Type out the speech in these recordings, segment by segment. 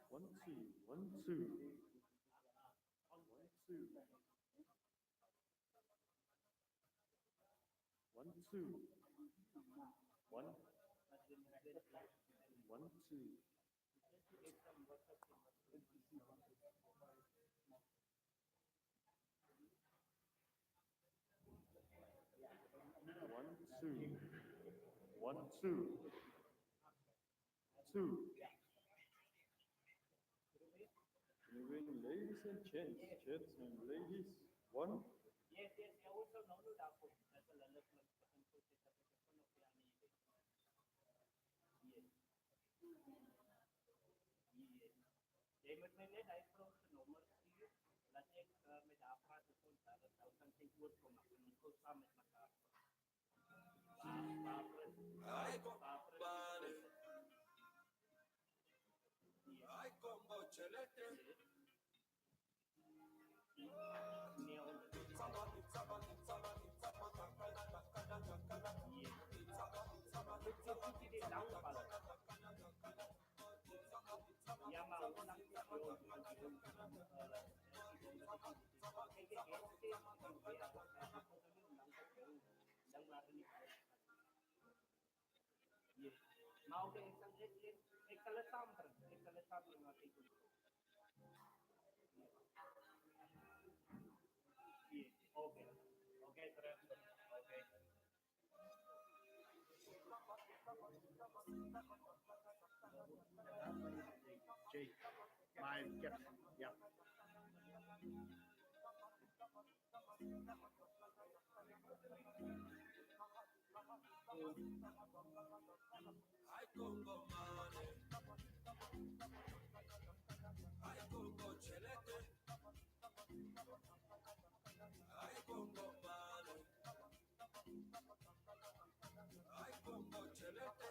One, two, one, two. One, two. One, one, two. One, two. One, two. Two. Evening, ladies and gents, gents and ladies. One. Yes, I also know that. Jij moet mij net uitvragen nummer 4, dat ik met haar praat en dat kan geen woord komen. En ons goed samen met elkaar. Ay, como chelete. Mau ke isang ik zal het samen laten doen. Oké, terug. Oké. Jay, my gift, yeah. I Congo money, I Congo chelete, I Congo money, I Congo chelete.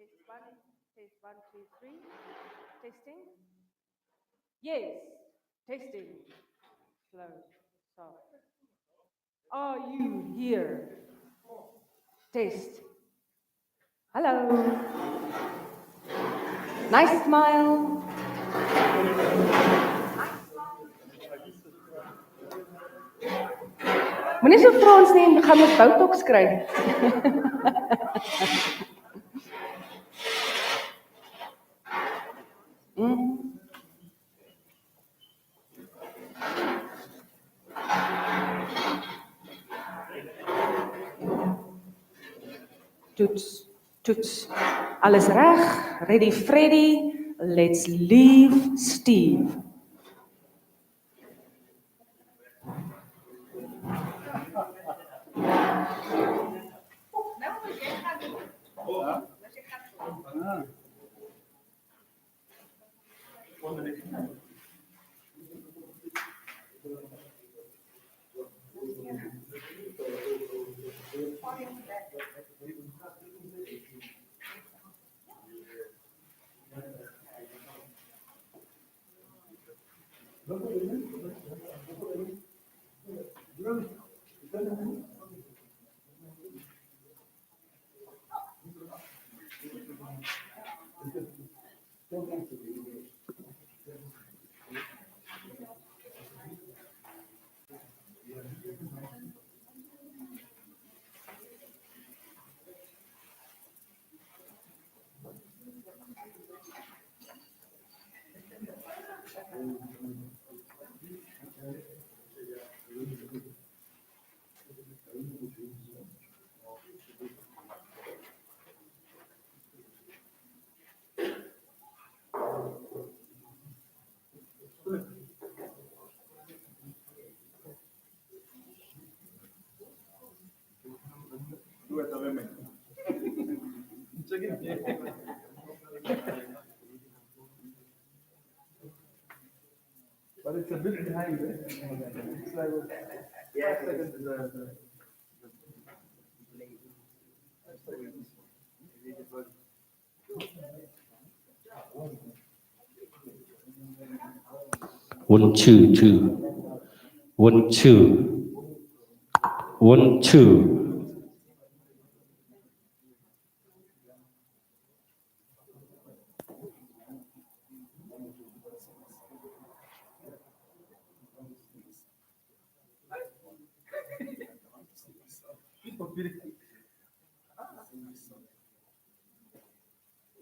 Test one, two, three. Testing. Yes. Testing. Slow. Soft. Are you here? Test. Hello. Nice smile. Moenie so Frans nie, gaan met Botox kry. Toets, toets. Alles reg? Ready, Freddy? Let's leave Steve. But it's a bit behind it. It's like 5 seconds is a. One, two, two. One, two. One, two.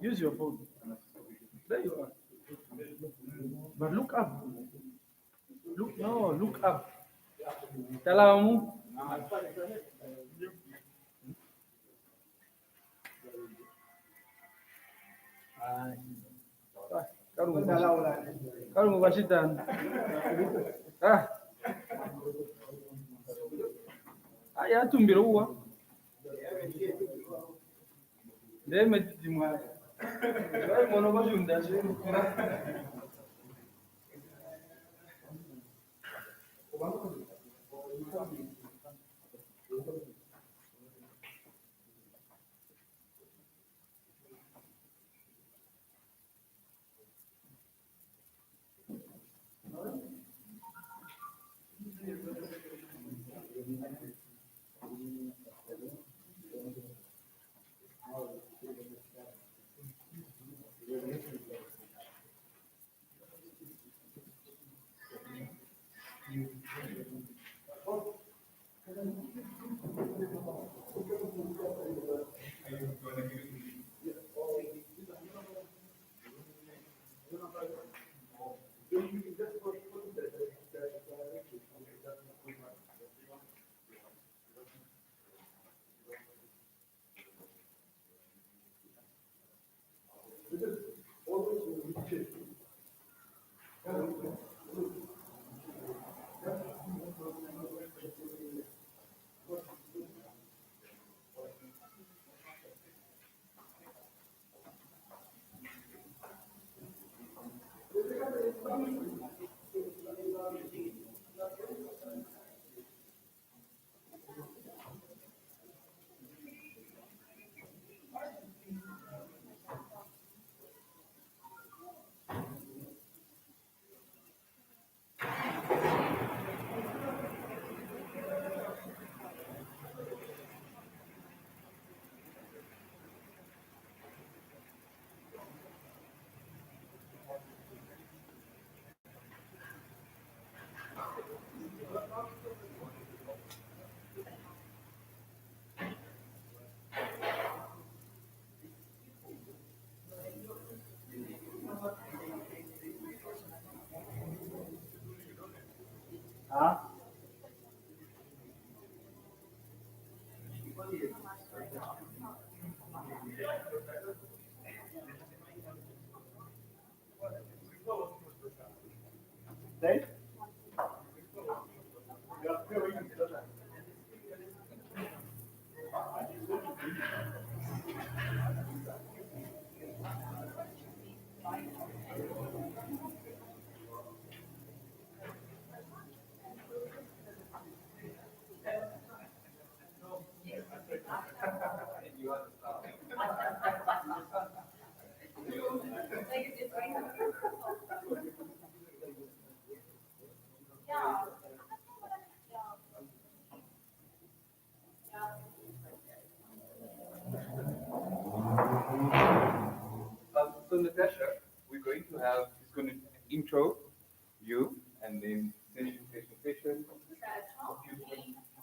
Use your phone. There you are. But look up. Look up. Talamu. Kalau mau basitan. Ya tumbira uwa. Dai mai jimwa. Dai mono ba junda shi. Right? So Natasja, we're going to have, it's going to intro you and then session.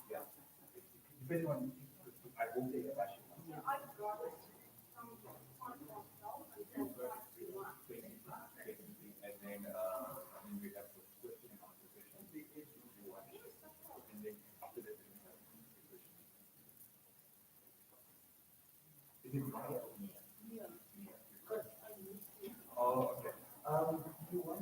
Yeah. Depending on, I won't take a passion. And then we have the question and answer session. And then after that, we have the question. Is it my Oh, okay. You want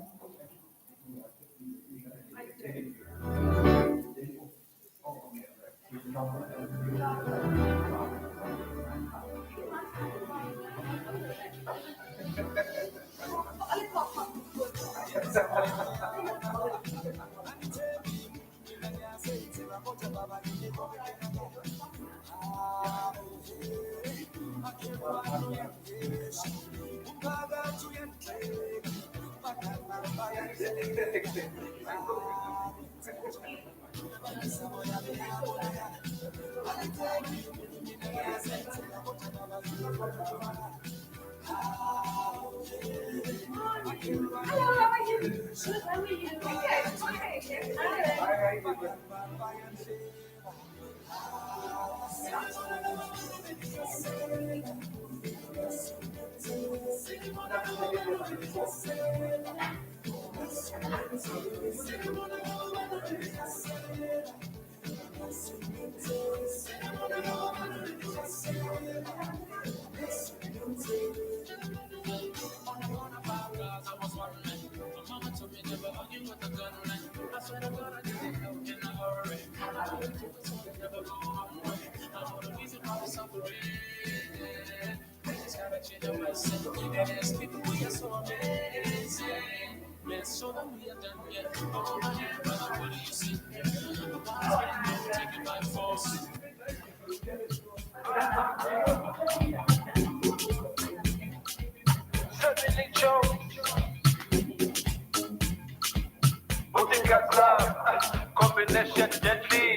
combination deadly.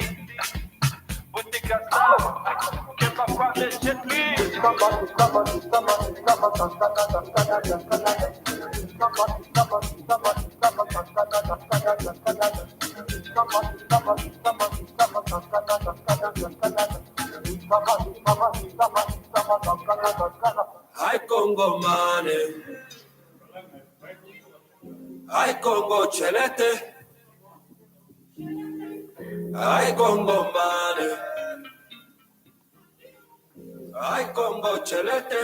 Boutique style, que pas quoi de gently. Hi Congo mane, hi Congo chelete, hi Congo mane, hi Congo chelete.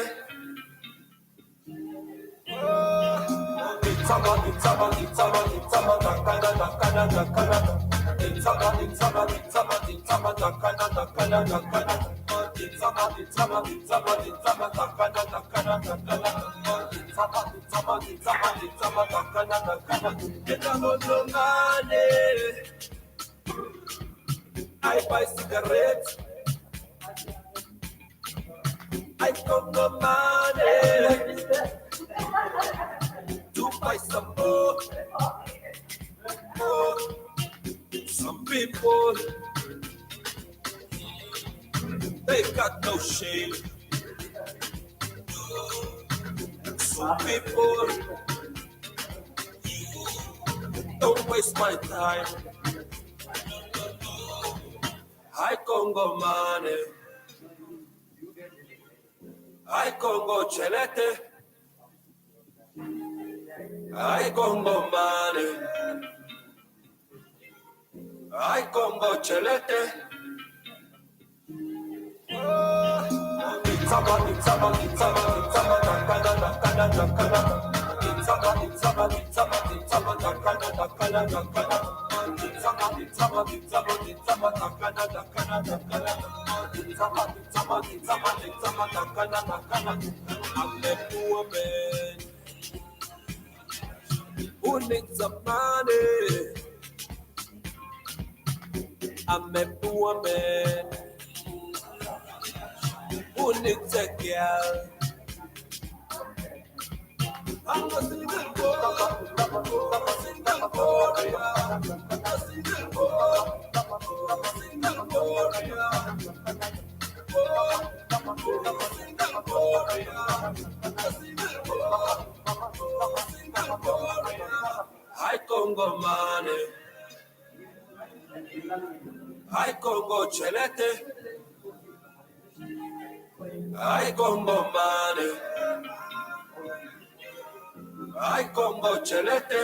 I buy cigarettes, I got no money to buy some more. Some people, they got no shame. Some people, don't waste my time. I Congo money, I Congo chelete, I Congo money, I Congo chelete. It's I'm a poor man who needs some money. I'm a poor man who needs a girl. I'm a single boy, single warrior. A single boy, single warrior. Single warrior. A single boy, single warrior. I Congo money. I Congo chelete. I Congo money. I Congo chelete.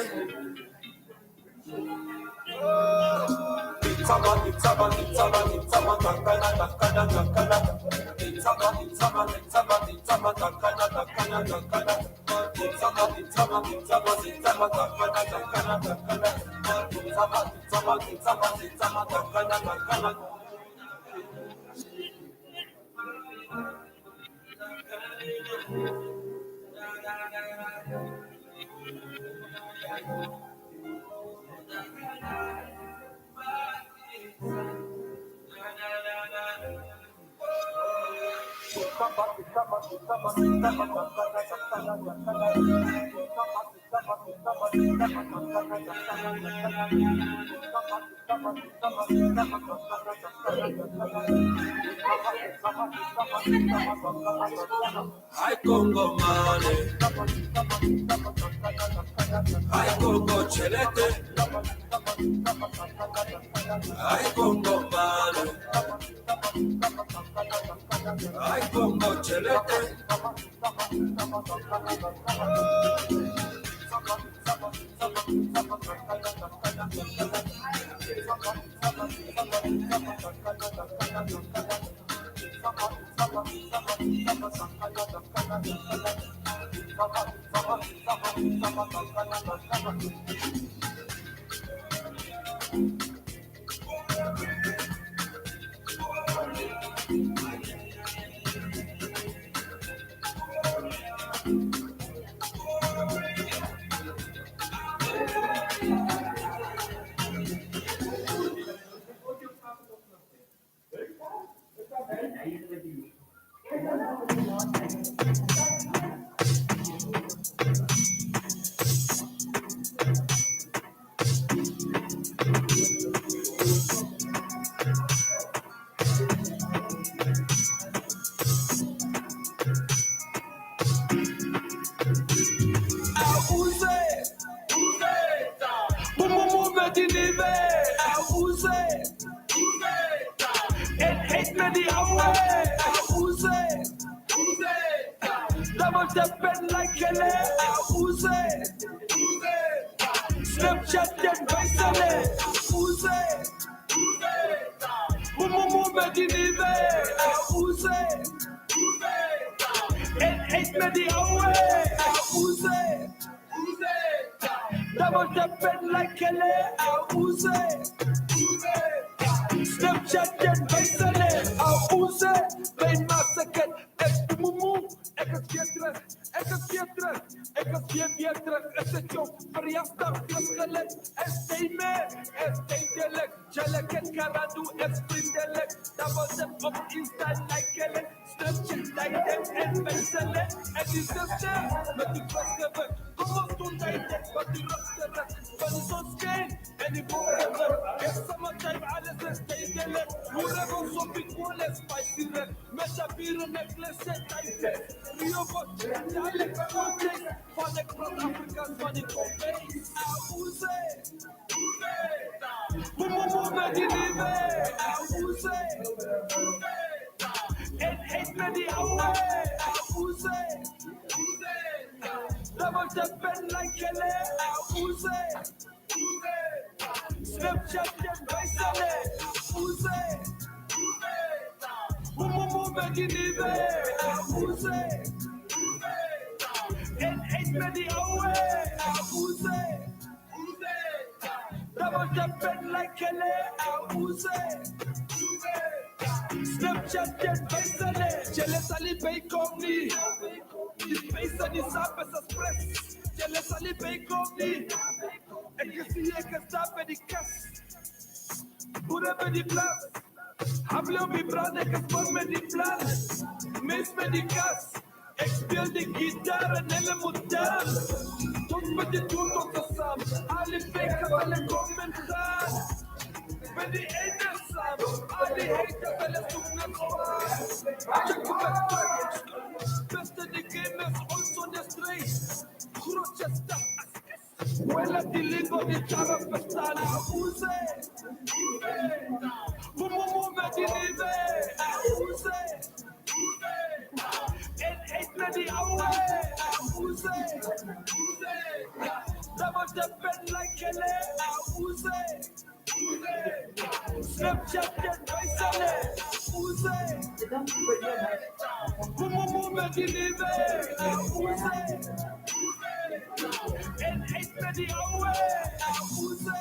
I Congo money, I Congo chelete, I Congo money, I Congo chelete. Double jumping like Kelly, Snapchat and Baisale, Mumu Medinive, and 8 Medi away, Double jumping like Kelly, Snapchat and Baisale, Ben Massacre, Mumu, Ekasketra, Essayon, Variasta, Kaskalet, Estame, Estadelek, Jalaket Karadu, Esprindelek, Double Step of Insta like Kelly, Snapchat like them and Baisale, and the sister, but the first ever, almost to night, but the rest of it, but it's on scale, and the forever, if summertime, Alice is Stadelek, whoever so big, one less spicy red, Mesha beer necklace, and I said, Rio got Jalek, Fonic from Africa's money, Mumu Medinive, and 8 Medi away, Double jumping like Kelly, Snapchat and Baisale, Mumu Medinive, and 8 ready away. Uze. Double jumping like Kelly. Uze. Snapchat get based. Jealous Ali bake on me. Based on the surface express. Jealous Ali bake on me. And you see I can stop at the cast. Put up at the plus. Hablo mi brother que forme the plan. Miss me the gas. Expel the guitar and then the mutar. Don't put the tune on the sum. Ali fake up and comment hard. When the end of some, Ali hate up and the sooner check the best of the game is also the street. Rochester. Quella di lingua di Ciara Pestana. Use. Mume di nive. Use. And ain't ready away. Use. Double jumping like Kelly. Use. Snapchat get basale. Use. Mume di nive. Use. And ain't ready away. Use.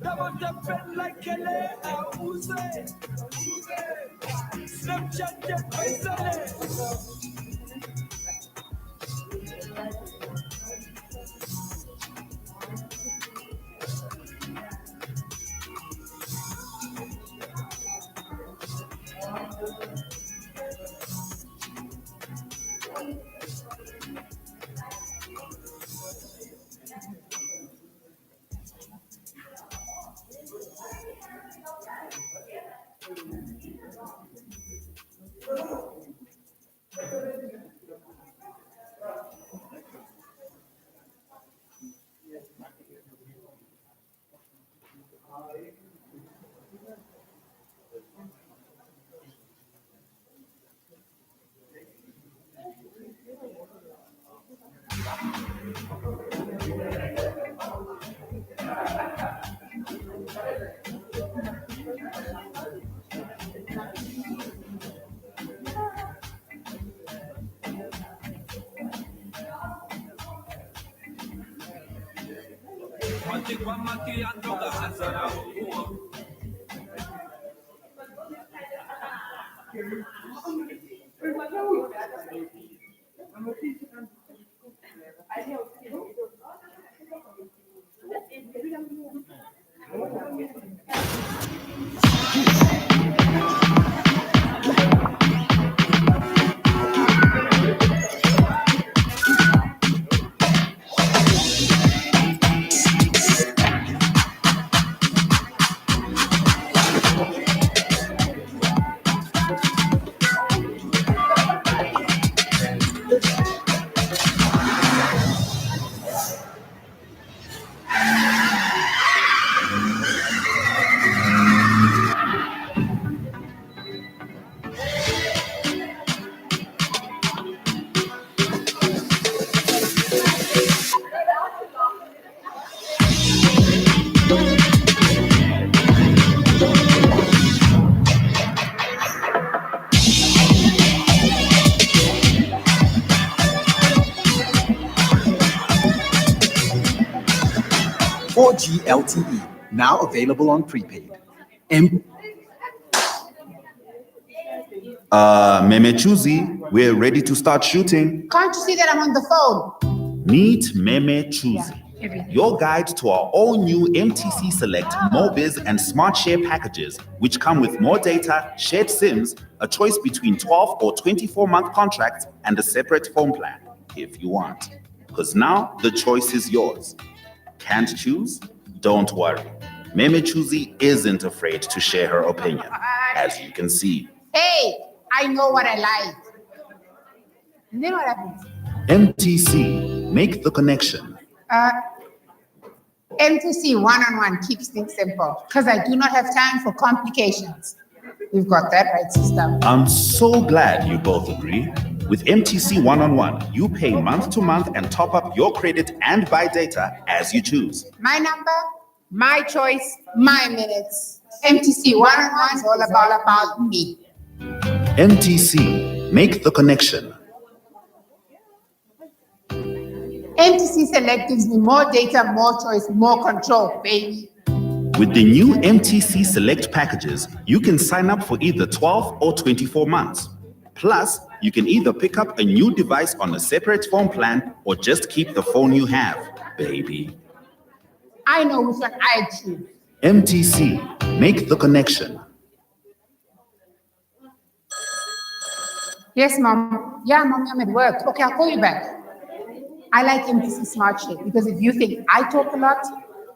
Double jumping like Kelly. Use. Snapchat get basale. LTE, now available on prepaid. Meme Chuzi, we're ready to start shooting. Can't you see that I'm on the phone? Meet Meme Chuzi, your guide to our all-new MTC Select, Mobiz and Smart Share packages, which come with more data, shared SIMs, a choice between 12 or 24-month contracts, and a separate phone plan, if you want. Because now the choice is yours. Can't choose? Don't worry. Meme Chuzi isn't afraid to share her opinion, as you can see. Hey, I know what I like. And then what happens? MTC, make the connection. MTC one-on-one keeps things simple because I do not have time for complications. You've got that right, sister. I'm so glad you both agree. With MTC one-on-one, you pay month to month and top up your credit and buy data as you choose. My number, my choice, my minutes. MTC one-on-one is all about me. MTC, make the connection. MTC Select gives me more data, more choice, more control, baby. With the new MTC Select packages, you can sign up for either 12 or 24 months. Plus, you can either pick up a new device on a separate phone plan or just keep the phone you have, baby. I know which one I choose. MTC, make the connection. Yes, Mom. Yeah, Mom, I'm at work. Okay, I'll call you back. I like MTC Smart Share because if you think I talk a lot,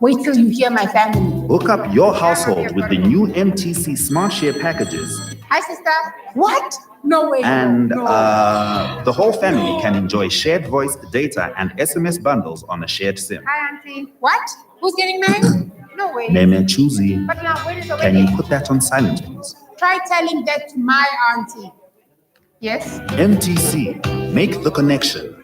wait till you hear my family. Hook up your household with the new MTC Smart Share packages. Hi, sister. What? No way. And no. the whole family can enjoy shared voice, data, and SMS bundles on a shared SIM. Hi, Auntie. What? Who's getting married? No way. Name choosy. But now, where is the Can wedding? you put that on silent, please? Try telling that to my auntie. Yes? MTC, make the connection.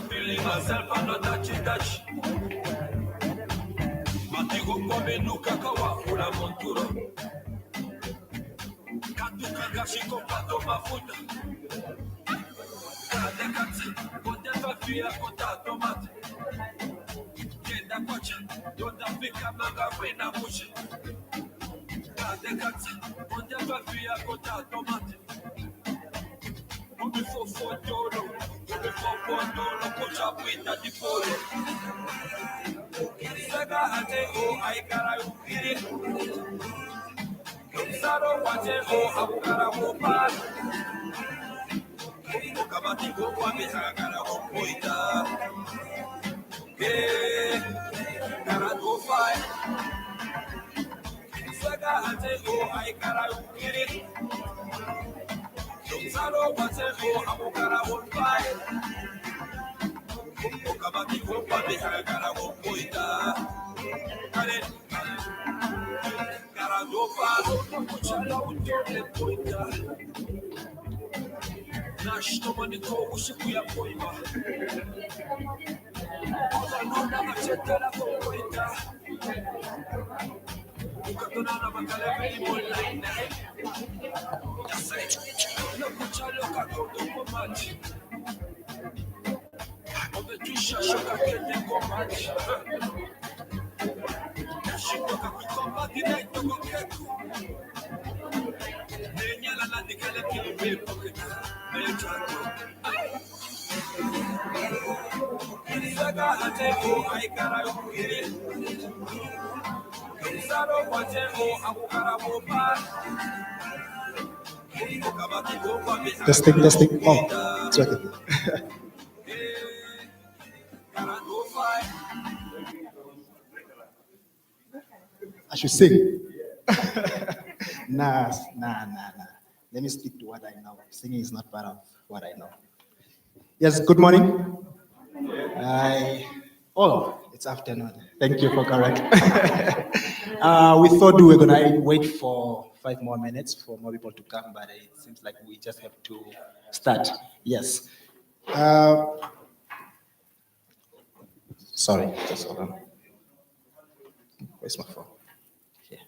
Feeling myself, I'm not touchy. Matigo come nuka kawa fula monturo. Katuka gashiko pato mafuta. Kade kata, konde fafia kota tomate. Kenda kwacha, yonda fika manga wena mushe. Kade kata, konde fafia kota tomate. Umi fofo dolo, kocha pita di polo. Sega ate o aikara ukiri. Saro wate o abukara upa. Kabati go kwa mihagara upoita. Kara do fai. Sega ate o aikara ukiri. Saro wate o abukara upa. Kabati go kwa mihagara upoita. Kare. Testing, testing. Oh, it's okay. I should sing. Nah. Let me stick to what I know. Singing is not part of what I know. Yes, good morning. It's afternoon. Thank you for correct. We thought we were gonna wait for 5 more minutes for more people to come, but it seems like we just have to start. Yes. Sorry, just hold on. Where's my phone? Here.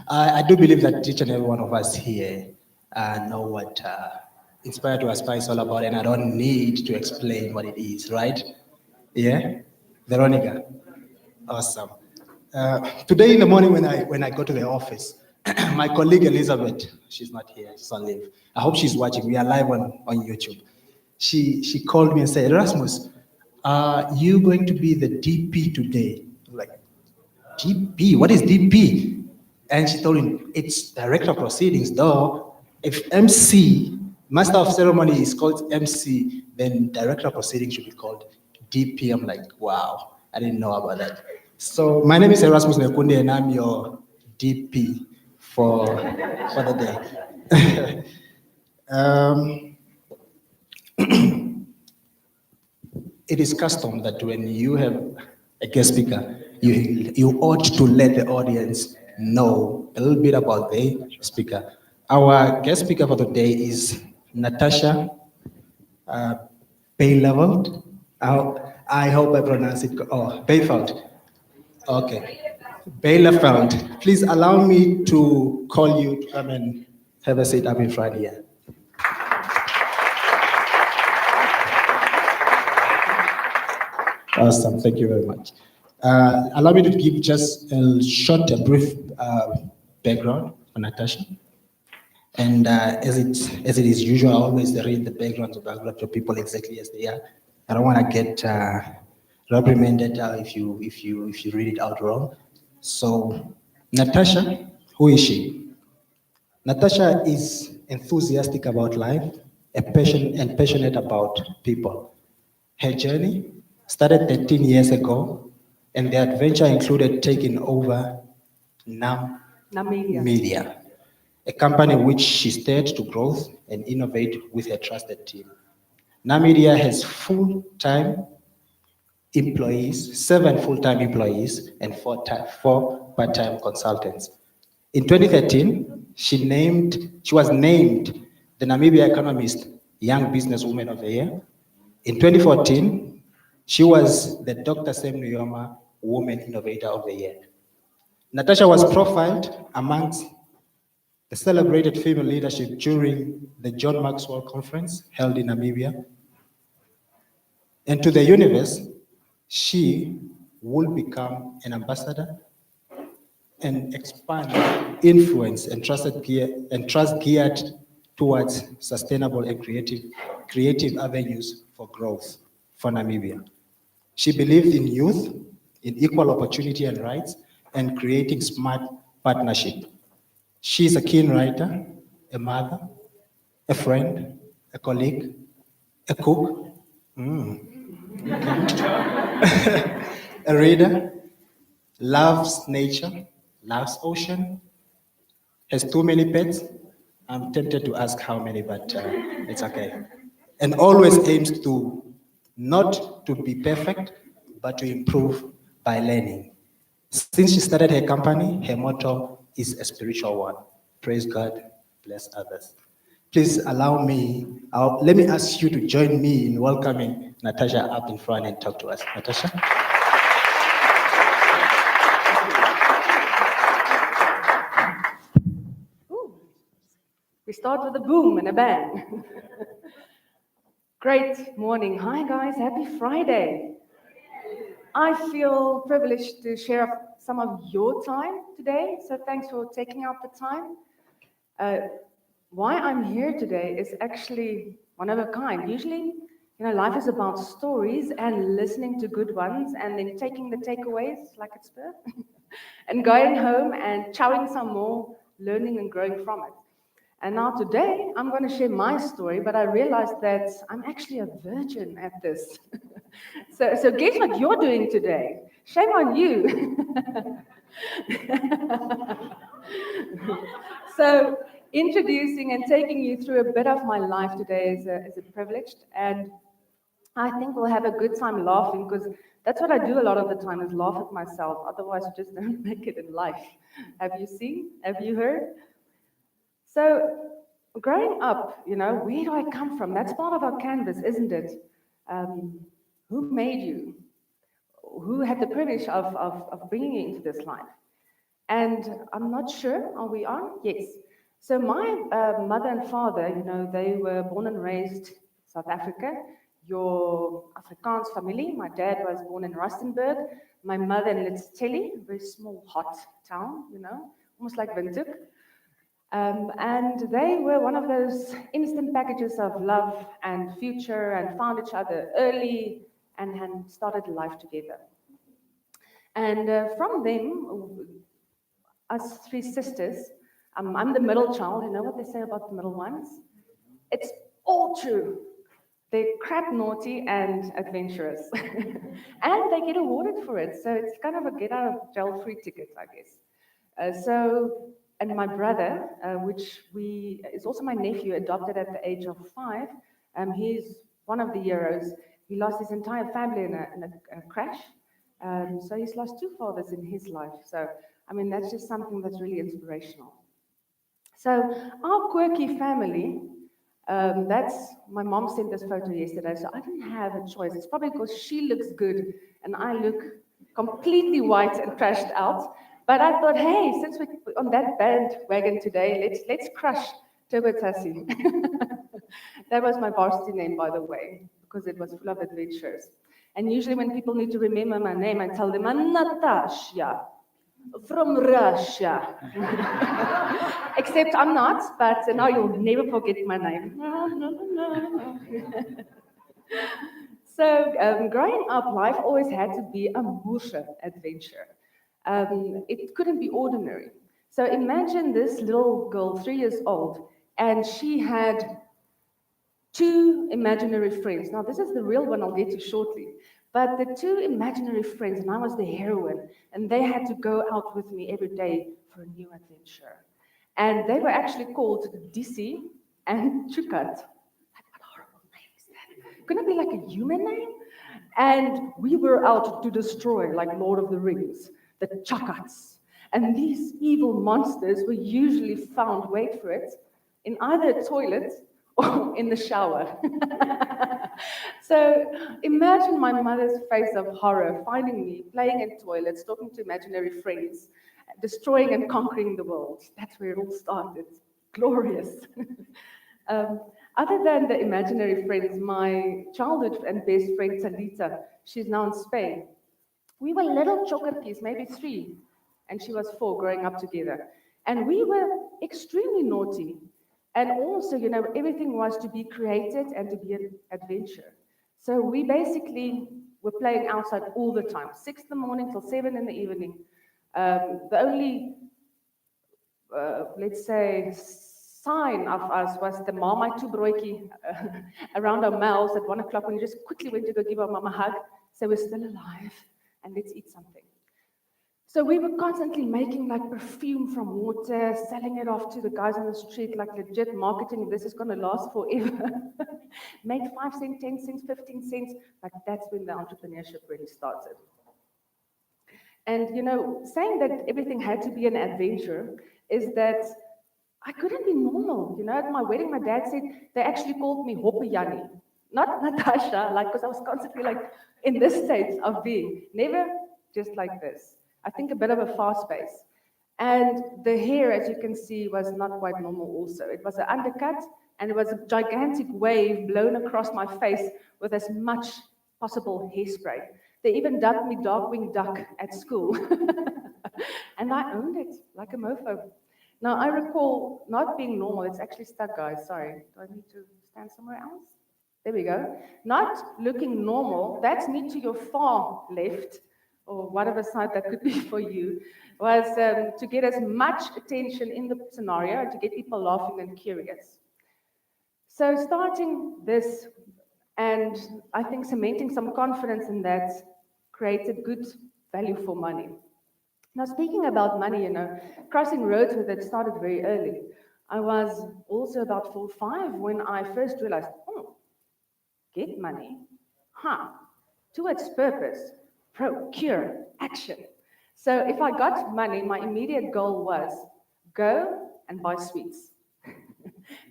I do believe that each and every one of us here know what Inspire to Aspire is all about, and I don't need to explain what it is, right? Yeah? Veronica? Awesome. Today in the morning when I go to the office, my colleague Elizabeth, she's not here, she's on leave. I hope she's watching. We are live on YouTube. She called me and said, Erasmus, are you going to be the DP today? I'm like, DP? What is DP? And she told me, it's Director of Proceedings, though. If MC, Master of Ceremony, is called MC, then Director of Proceedings should be called DP. I'm like, wow, I didn't know about that. So my name is Erasmus Nekunde, and I'm your DP for the day. It is custom that when you have a guest speaker, you ought to let the audience know a little bit about the speaker. Our guest speaker for the day is Natasja Beileveld. I hope I pronounce it. Oh, Beileveld. Okay. Beileveld. Please allow me to call you to come and have a seat up in front here. Awesome, thank you very much. Allow me to give just a brief background on Natasja. And as it is usual, I always read the backgrounds of biography of people exactly as they are. I don't want to get reprimanded if you read it out wrong. So, Natasja, who is she? Natasja is enthusiastic about life, passionate about people. Her journey started 13 years ago, and the adventure included taking over Media, a company which she steered to growth and innovate with her trusted team. Media has full-time employees, 7 full-time employees, and 4 part-time consultants. In 2013, she was named the Namibia Economist Young Businesswoman of the Year. In 2014, she was the Dr. Sam Nujoma Woman Innovator of the Year. Natasja was profiled amongst the celebrated female leadership during the John Maxwell Conference held in Namibia. And to the universe, she will become an ambassador and expand influence and trust geared towards sustainable and creative avenues for growth for Namibia. She believed in youth, in equal opportunity and rights, and creating smart partnership. She is a keen writer, a mother, a friend, a colleague, a cook, a reader, loves nature, loves ocean, has too many pets. I'm tempted to ask how many, but it's okay. And always aims to not to be perfect, but to improve by learning. Since she started her company, her motto is a spiritual one. Praise God, bless others. Please allow me, let me ask you to join me in welcoming Natasja up in front and talk to us. Natasja? We start with a boom and a bang. Great morning. Hi, guys. Happy Friday. I feel privileged to share some of your time today, so thanks for taking out the time. Why I'm here today is actually one of a kind. Usually, life is about stories and listening to good ones and then taking the takeaways like it's per and going home and chowing some more, learning and growing from it. And now today, I'm going to share my story, but I realized that I'm actually a virgin at this. So guess what you're doing today? Shame on you. So introducing and taking you through a bit of my life today is a privilege. And I think we'll have a good time laughing because that's what I do a lot of the time is laugh at myself. Otherwise, you just don't make it in life. Have you seen? Have you heard? So, growing up, where do I come from? That's part of our canvas, isn't it? Who made you? Who had the privilege of bringing you into this life? And I'm not sure, are we on? Yes. So my mother and father, they were born and raised South Africa. Your Afrikaans family, my dad was born in Rustenburg, my mother in Litstelly, a very small, hot town, almost like Windhoek. And they were one of those instant packages of love and future and found each other early and started life together. And from them, us three sisters, I'm the middle child. You know what they say about the middle ones? It's all true. They're crap naughty and adventurous. And they get awarded for it. So it's kind of a get out of jail free ticket, I guess. And my brother, which is also my nephew, adopted at the age of 5. He's one of the heroes. He lost his entire family in a crash. So he's lost 2 fathers in his life. So, that's just something that's really inspirational. So our quirky family, my mom sent this photo yesterday, so I didn't have a choice. It's probably because she looks good and I look completely white and trashed out. But I thought, hey, since we're on that bandwagon today, let's crush Turbo Tassie. That was my varsity name, by the way, because it was full of adventures. And usually when people need to remember my name, I tell them, I'm Natasja from Russia. Except I'm not, but now you'll never forget my name. No. So growing up, life always had to be a moorse adventure. It couldn't be ordinary. So imagine this little girl, 3 years old, and she had 2 imaginary friends. Now, this is the real one I'll get to shortly. But the 2 imaginary friends, and I was the heroine, and they had to go out with me every day for a new adventure. And they were actually called Dissy and Chukat. What horrible name is that? Couldn't it be like a human name? And we were out to destroy, like Lord of the Rings, the Chakats. And these evil monsters were usually found, wait for it, in either a toilet or in the shower. So imagine my mother's face of horror, finding me playing in toilets, talking to imaginary friends, destroying and conquering the world. That's where it all started. Glorious. Other than the imaginary friends, my childhood and best friend, Talita, she's now in Spain. We were little chokerkies, maybe 3, and she was 4, growing up together. And we were extremely naughty. And also, everything was to be created and to be an adventure. So we basically were playing outside all the time, 6 in the morning till 7 in the evening. The only, let's say, sign of us was the mama toebroodjie around our mouths at 1 o'clock when you just quickly went to go give our mama a hug. So we're still alive and let's eat something. So we were constantly making like perfume from water, selling it off to the guys on the street, like legit marketing. This is going to last forever. Made 5 cents, 10 cents, 15 cents. But that's when the entrepreneurship really started. And, saying that everything had to be an adventure is that I couldn't be normal. At my wedding, my dad said they actually called me Hoppe Jannie, not Natasja, because I was constantly in this state of being, never just like this. I think a bit of a fast pace. And the hair, as you can see, was not quite normal also. It was an undercut, and it was a gigantic wave blown across my face with as much possible hairspray. They even dubbed me Darkwing Duck at school. And I owned it like a mofo. Now, I recall not being normal. It's actually stuck, guys. Sorry. Do I need to stand somewhere else? There we go. Not looking normal, that's me to your far left, or whatever side that could be for you, was to get as much attention in the scenario and to get people laughing and curious. So starting this, and I think cementing some confidence in that, created good value for money. Now, speaking about money, crossing roads with it started very early. I was also about 4 or 5 when I first realized, get money? To its purpose, procure action. So if I got money, my immediate goal was go and buy sweets.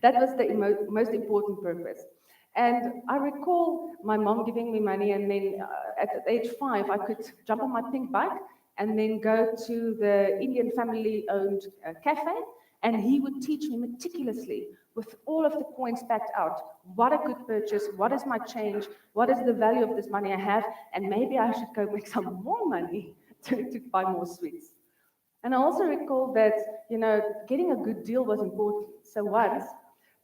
That was the most important purpose. And I recall my mom giving me money, and then at age 5, I could jump on my pink bike and then go to the Indian family-owned cafe, and he would teach me meticulously, with all of the coins packed out, what I could purchase, what is my change, what is the value of this money I have, and maybe I should go make some more money to buy more sweets. And I also recall that, getting a good deal was important. So once,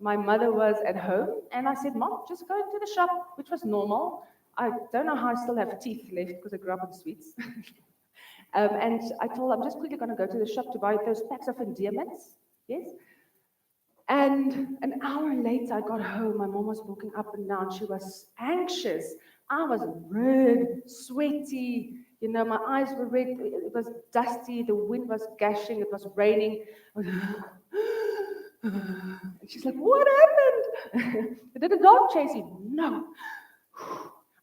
my mother was at home, and I said, Mom, just go into the shop, which was normal. I don't know how I still have teeth left because I grew up on sweets. And I told her, I'm just quickly going to go to the shop to buy those packs of endearments. Yes? And an hour later, I got home. My mom was walking up and down. She was anxious. I was red, sweaty. My eyes were red. It was dusty. The wind was gashing. It was raining. And she's like, what happened? Did a dog chase you? No.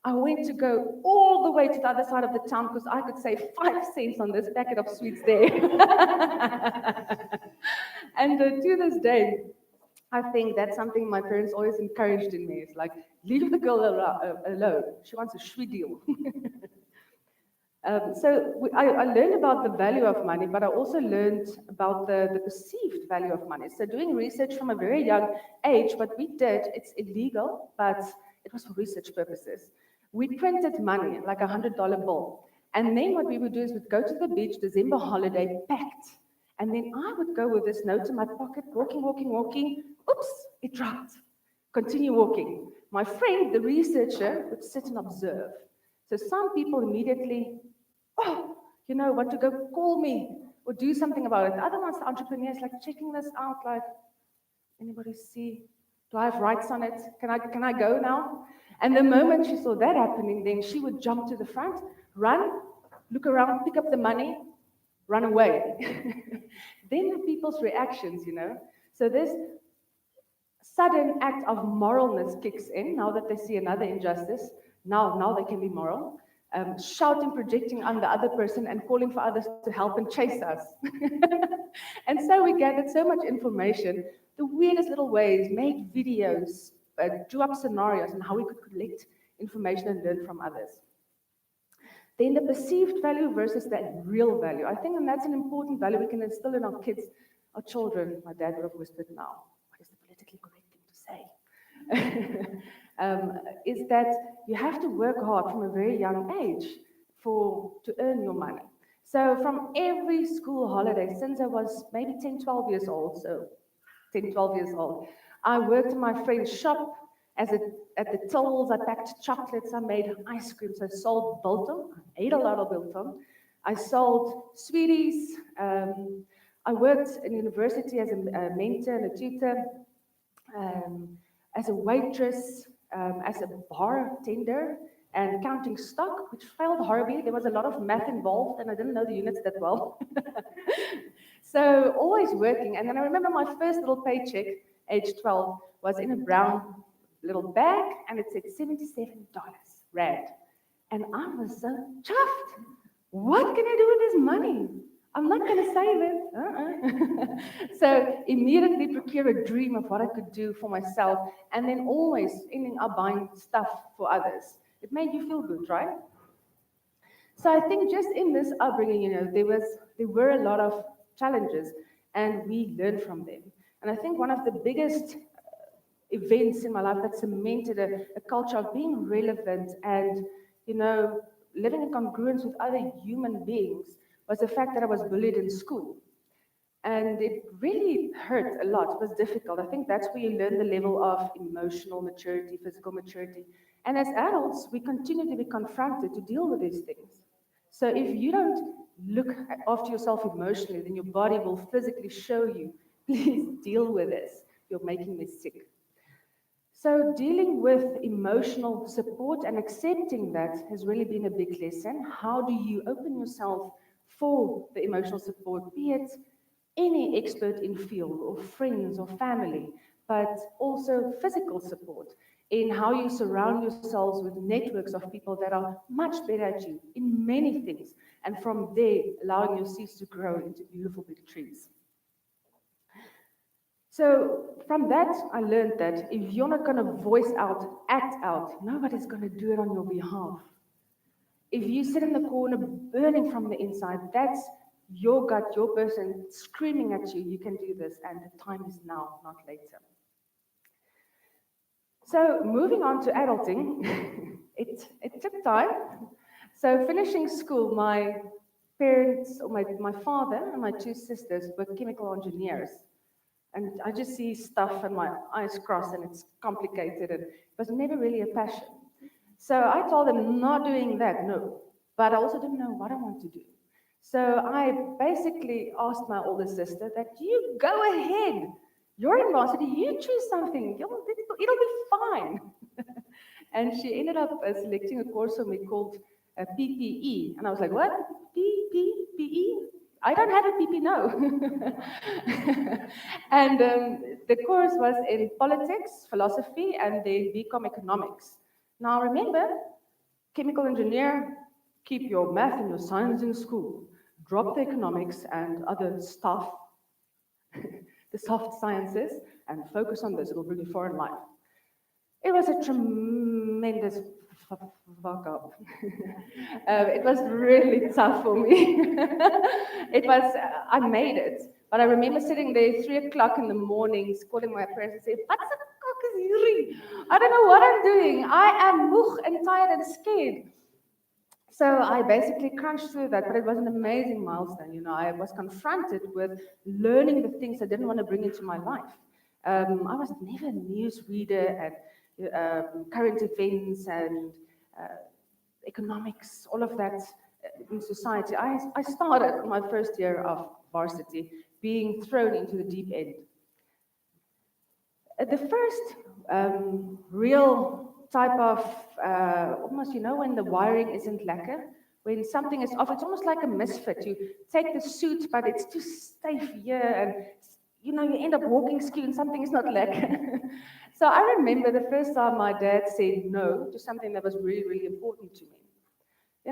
I went to go all the way to the other side of the town because I could save 5 cents on this packet of sweets there. And to this day, I think that's something my parents always encouraged in me. It's like, leave the girl alone. She wants a sweet deal. I learned about the value of money, but I also learned about the perceived value of money. So doing research from a very young age, what we did, it's illegal, but it was for research purposes. We printed money, like a $100 bill. And then what we would do is we'd go to the beach, December holiday, packed. And then I would go with this note in my pocket, walking. Oops, it dropped. Continue walking. My friend, the researcher, would sit and observe. So some people immediately, want to go call me or do something about it. The other ones, the entrepreneurs, like checking this out, like, anybody see? Do I have rights on it? Can I go now? And the moment she saw that happening, then she would jump to the front, run, look around, pick up the money, run away. Then the people's reactions, So this sudden act of moralness kicks in now that they see another injustice. Now they can be moral. Shouting, projecting on the other person and calling for others to help and chase us. And so we gathered so much information, the weirdest little ways, made videos, drew up scenarios on how we could collect information and learn from others. Then the perceived value versus the real value. I think that's an important value we can instill in our kids, our children. My dad would have whispered now, what is the politically correct thing to say? Is that you have to work hard from a very young age to earn your money. So from every school holiday, since I was maybe 10, 12 years old, I worked in my friend's shop at the tills. I packed chocolates, I made ice cream, so I sold biltong. I ate a lot of biltong. I sold sweeties. I worked in university as a mentor and a tutor, as a waitress, as a bartender, and counting stock, which failed horribly. There was a lot of math involved, and I didn't know the units that well. So always working. And then I remember my first little paycheck, age 12, was in a brown little bag, and it said $77 rand. And I was so chuffed. What can I do with this money? I'm not going to save it. So immediately procure a dream of what I could do for myself, and then always ending up buying stuff for others. It made you feel good, right? So I think just in this upbringing, there were a lot of challenges, and we learned from them. And I think one of the biggest events in my life that cemented a culture of being relevant and, living in congruence with other human beings was the fact that I was bullied in school. And it really hurt a lot. It was difficult. I think that's where you learn the level of emotional maturity, physical maturity. And as adults, we continue to be confronted to deal with these things. So if you don't look after yourself emotionally, then your body will physically show you, please deal with this. You're making me sick. So dealing with emotional support and accepting that has really been a big lesson. How do you open yourself for the emotional support, be it any expert in field or friends or family, but also physical support in how you surround yourselves with networks of people that are much better at you in many things, and from there allowing your seeds to grow into beautiful big trees. So from that, I learned that if you're not going to voice out, act out, nobody's going to do it on your behalf. If you sit in the corner burning from the inside, that's your gut, your person screaming at you, you can do this, and the time is now, not later. So moving on to adulting, it took time. So finishing school, my parents, or my father and my two sisters were chemical engineers. And I just see stuff and my eyes cross and it's complicated and it was never really a passion. So I told them, not doing that, no. But I also didn't know what I want to do. So I basically asked my older sister that you go ahead. You're in varsity, you choose something. It'll be fine. And she ended up selecting a course for me called PPE. And I was like, what? PPE? I don't have a PP, no. And the course was in politics, philosophy, and then BCom economics. Now remember, chemical engineer, keep your math and your science in school. Drop the economics and other stuff, the soft sciences, and focus on this. It'll bring you far in life. It was a tremendous fuck up. It was really tough for me. I made it. But I remember sitting there 3 o'clock in the mornings, calling my parents and saying, "What's the cock is hier? I don't know what I'm doing. I am moeg and tired and scared." So I basically crunched through that, but it was an amazing milestone. I was confronted with learning the things I didn't want to bring into my life. I was never a news reader and current events and economics, all of that in society. I started my first year of varsity being thrown into the deep end. The first real type of, almost, when the wiring isn't lekker, when something is off, it's almost like a misfit. You take the suit, but it's too stiff here, and you end up walking skew and something is not lekker. So I remember the first time my dad said no to something that was really, really important to me.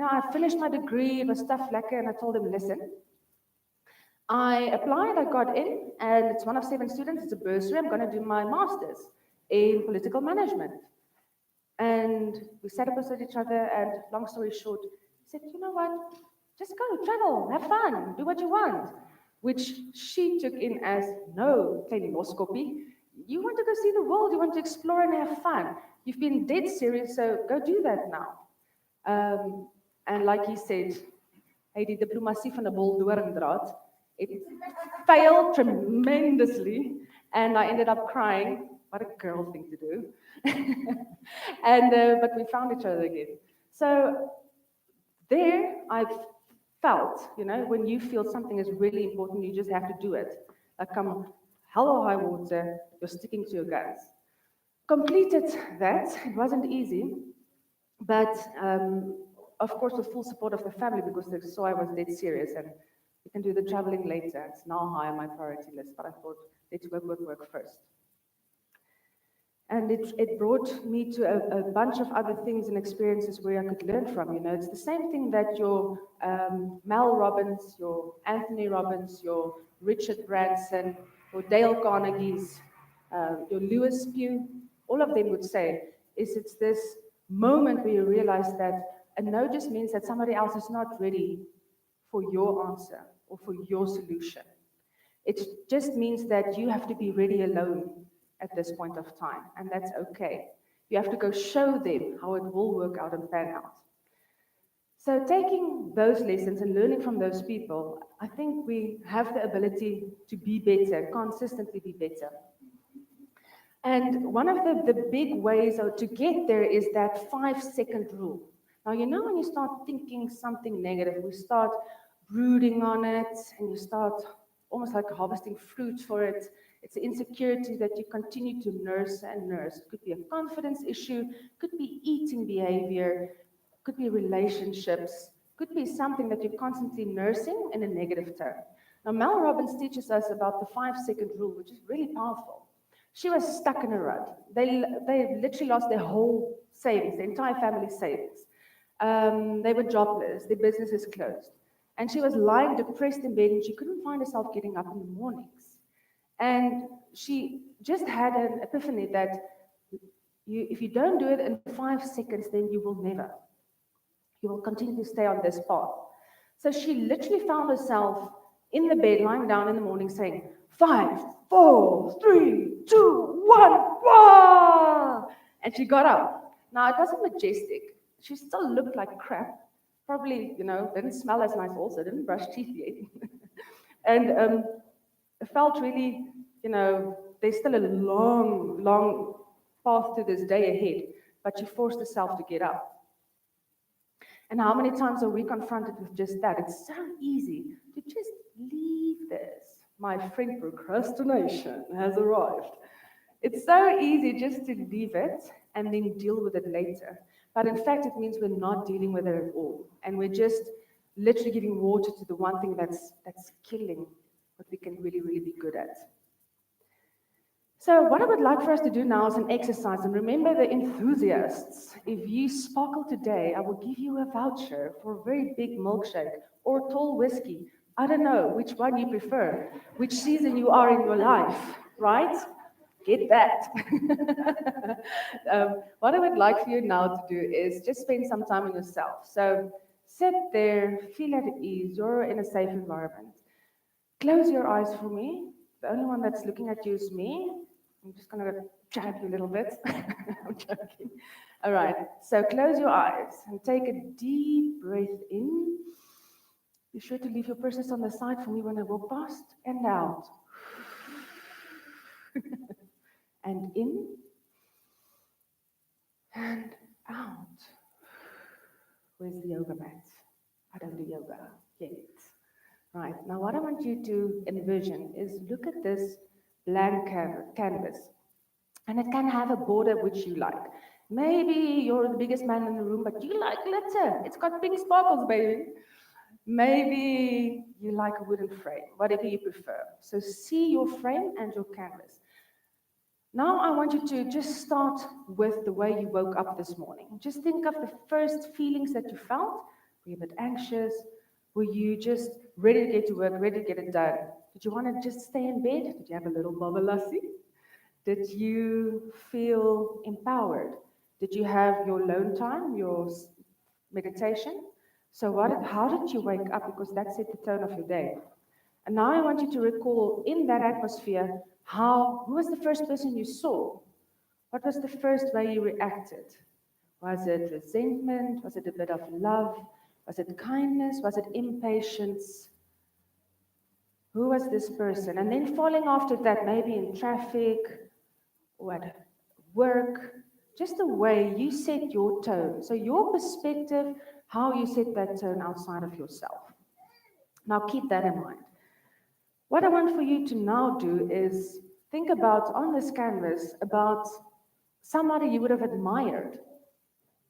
I finished my degree, it was tough lekker, and I told him, listen, I applied, I got in, and it's one of 7 students, it's a bursary, I'm going to do my master's in political management. And we sat opposite each other, and long story short, he said, you know what, just go, travel, have fun, do what you want. Which she took in as, no, kleine loskopie, you want to go see the world, you want to explore and have fun. You've been dead serious, so go do that now. And like he said, hy die diplomatie van 'n bol doringdraad. It failed tremendously, and I ended up crying. What a girl thing to do. But we found each other again. So there I felt, when you feel something is really important, you just have to do it. Like come hell or high water, you're sticking to your guns. Completed that. It wasn't easy, but of course with full support of the family, because they saw I was dead serious, and we can do the traveling later. It's now high on my priority list, but I thought let's work first. And it brought me to a bunch of other things and experiences where I could learn from. You know, it's the same thing that your Mel Robbins, your Anthony Robbins, your Richard Branson, your Dale Carnegie's, your Lewis Pugh, all of them would say, is it's this moment where you realize that a no just means that somebody else is not ready for your answer or for your solution. It just means that you have to be ready alone at this point of time, and that's okay. You have to go show them how it will work out and pan out. So taking those lessons and learning from those people, I think we have the ability to be better, consistently be better. And one of the big ways to get there is that 5-second rule. Now, you know, when you start thinking something negative, we start brooding on it, and you start almost like harvesting fruit for it. It's an insecurity that you continue to nurse and nurse. It could be a confidence issue, could be eating behavior, could be relationships, could be something that you're constantly nursing in a negative term. Now, Mel Robbins teaches us about the 5-second rule, which is really powerful. She was stuck in a rut. They literally lost their whole savings, their entire family's savings. They were jobless, their business is closed. And she was lying depressed in bed, and she couldn't find herself getting up in the mornings. And she just had an epiphany that if you don't do it in 5 seconds, then you will never. You will continue to stay on this path. So she literally found herself in the bed, lying down in the morning, saying, 5, 4, 3, 2, 1, wah! And she got up. Now, it wasn't majestic. She still looked like crap. Probably, you know, didn't smell as nice also, didn't brush teeth yet. And it felt really, you know, there's still a long, long path to this day ahead, but she forced herself to get up. And how many times are we confronted with just that? It's so easy to just leave this. My friend procrastination has arrived. It's so easy just to leave it and then deal with it later. But in fact, it means we're not dealing with it at all. And we're just literally giving water to the one thing that's killing what we can really, really be good at. So what I would like for us to do now is an exercise. And remember the enthusiasts. If you sparkle today, I will give you a voucher for a very big milkshake or tall whiskey. I don't know which one you prefer, which season you are in your life, right? Get that. What I would like for you now to do is just spend some time on yourself. So sit there, feel at ease, you're in a safe environment. Close your eyes for me. The only one that's looking at you is me. I'm just going to jab you a little bit. I'm joking. All right, so close your eyes and take a deep breath in. Be sure to leave your purses on the side for me when I walk past, and out. And in, and out. Where's the yoga mat? I don't do yoga yet. Right, now what I want you to envision is look at this blank canvas. And it can have a border which you like. Maybe you're the biggest man in the room, but you like glitter. It's got pink sparkles, baby. Maybe you like a wooden frame, whatever you prefer. So see your frame and your canvas. Now I want you to just start with the way you woke up this morning. Just think of the first feelings that you felt. Were you a bit anxious? Were you just ready to get to work, ready to get it done? Did you want to just stay in bed? Did you have a little baba lassi? Did you feel empowered? Did you have your alone time, your meditation? So how did you wake up? Because that set the tone of your day. And now I want you to recall in that atmosphere, who was the first person you saw? What was the first way you reacted? Was it resentment? Was it a bit of love? Was it kindness? Was it impatience? Who was this person? And then following after that, maybe in traffic or at work, just the way you set your tone. So your perspective, how you set that tone outside of yourself. Now keep that in mind. What I want for you to now do is think about, on this canvas, about somebody you would have admired.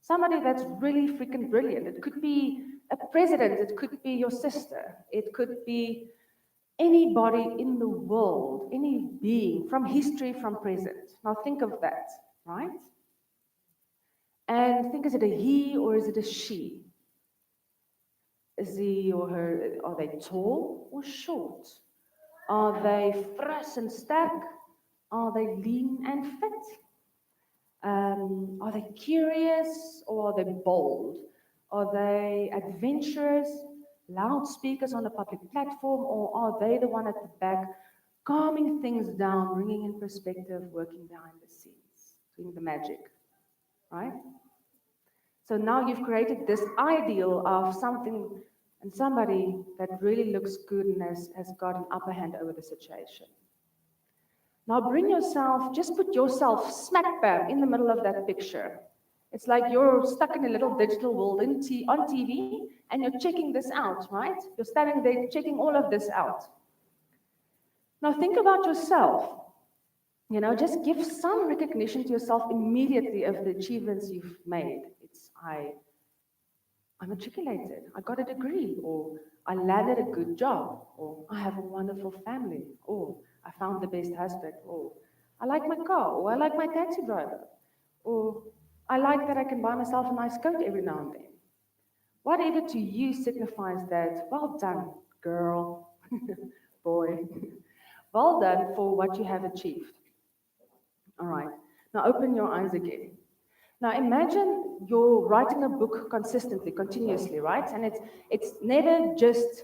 Somebody that's really freaking brilliant. It could be a president, it could be your sister, it could be anybody in the world, any being, from history, from present. Now think of that. right? And think, is it a he or is it a she? Is he or her, are they tall or short? Are they fresh and sterk? Are they lean and fit? Are they curious or are they bold? Are they adventurous, loudspeakers on a public platform, or are they the one at the back, calming things down, bringing in perspective, working behind the scenes, doing the magic, right? So now you've created this ideal of something and somebody that really looks good and has got an upper hand over the situation. Now bring yourself, just put yourself smack bam in the middle of that picture. It's like you're stuck in a little digital world on TV and you're checking this out, right? You're standing there checking all of this out. Now think about yourself. You know, just give some recognition to yourself immediately of the achievements you've made. It's I matriculated, I got a degree, or I landed a good job, or I have a wonderful family, or I found the best husband, or I like my car, or I like my taxi driver, or I like that I can buy myself a nice coat every now and then. Whatever to you signifies that, well done, girl, boy, well done for what you have achieved. All right, now open your eyes again. Now imagine you're writing a book consistently, continuously, right? And it's never just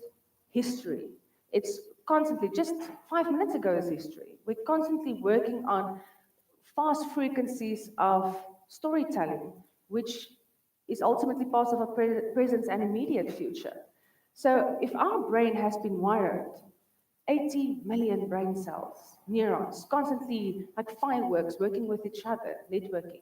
history. It's constantly, just 5 minutes ago is history. We're constantly working on fast frequencies of storytelling, which is ultimately part of our present and immediate future. So if our brain has been wired 80 million brain cells, neurons, constantly like fireworks working with each other, networking.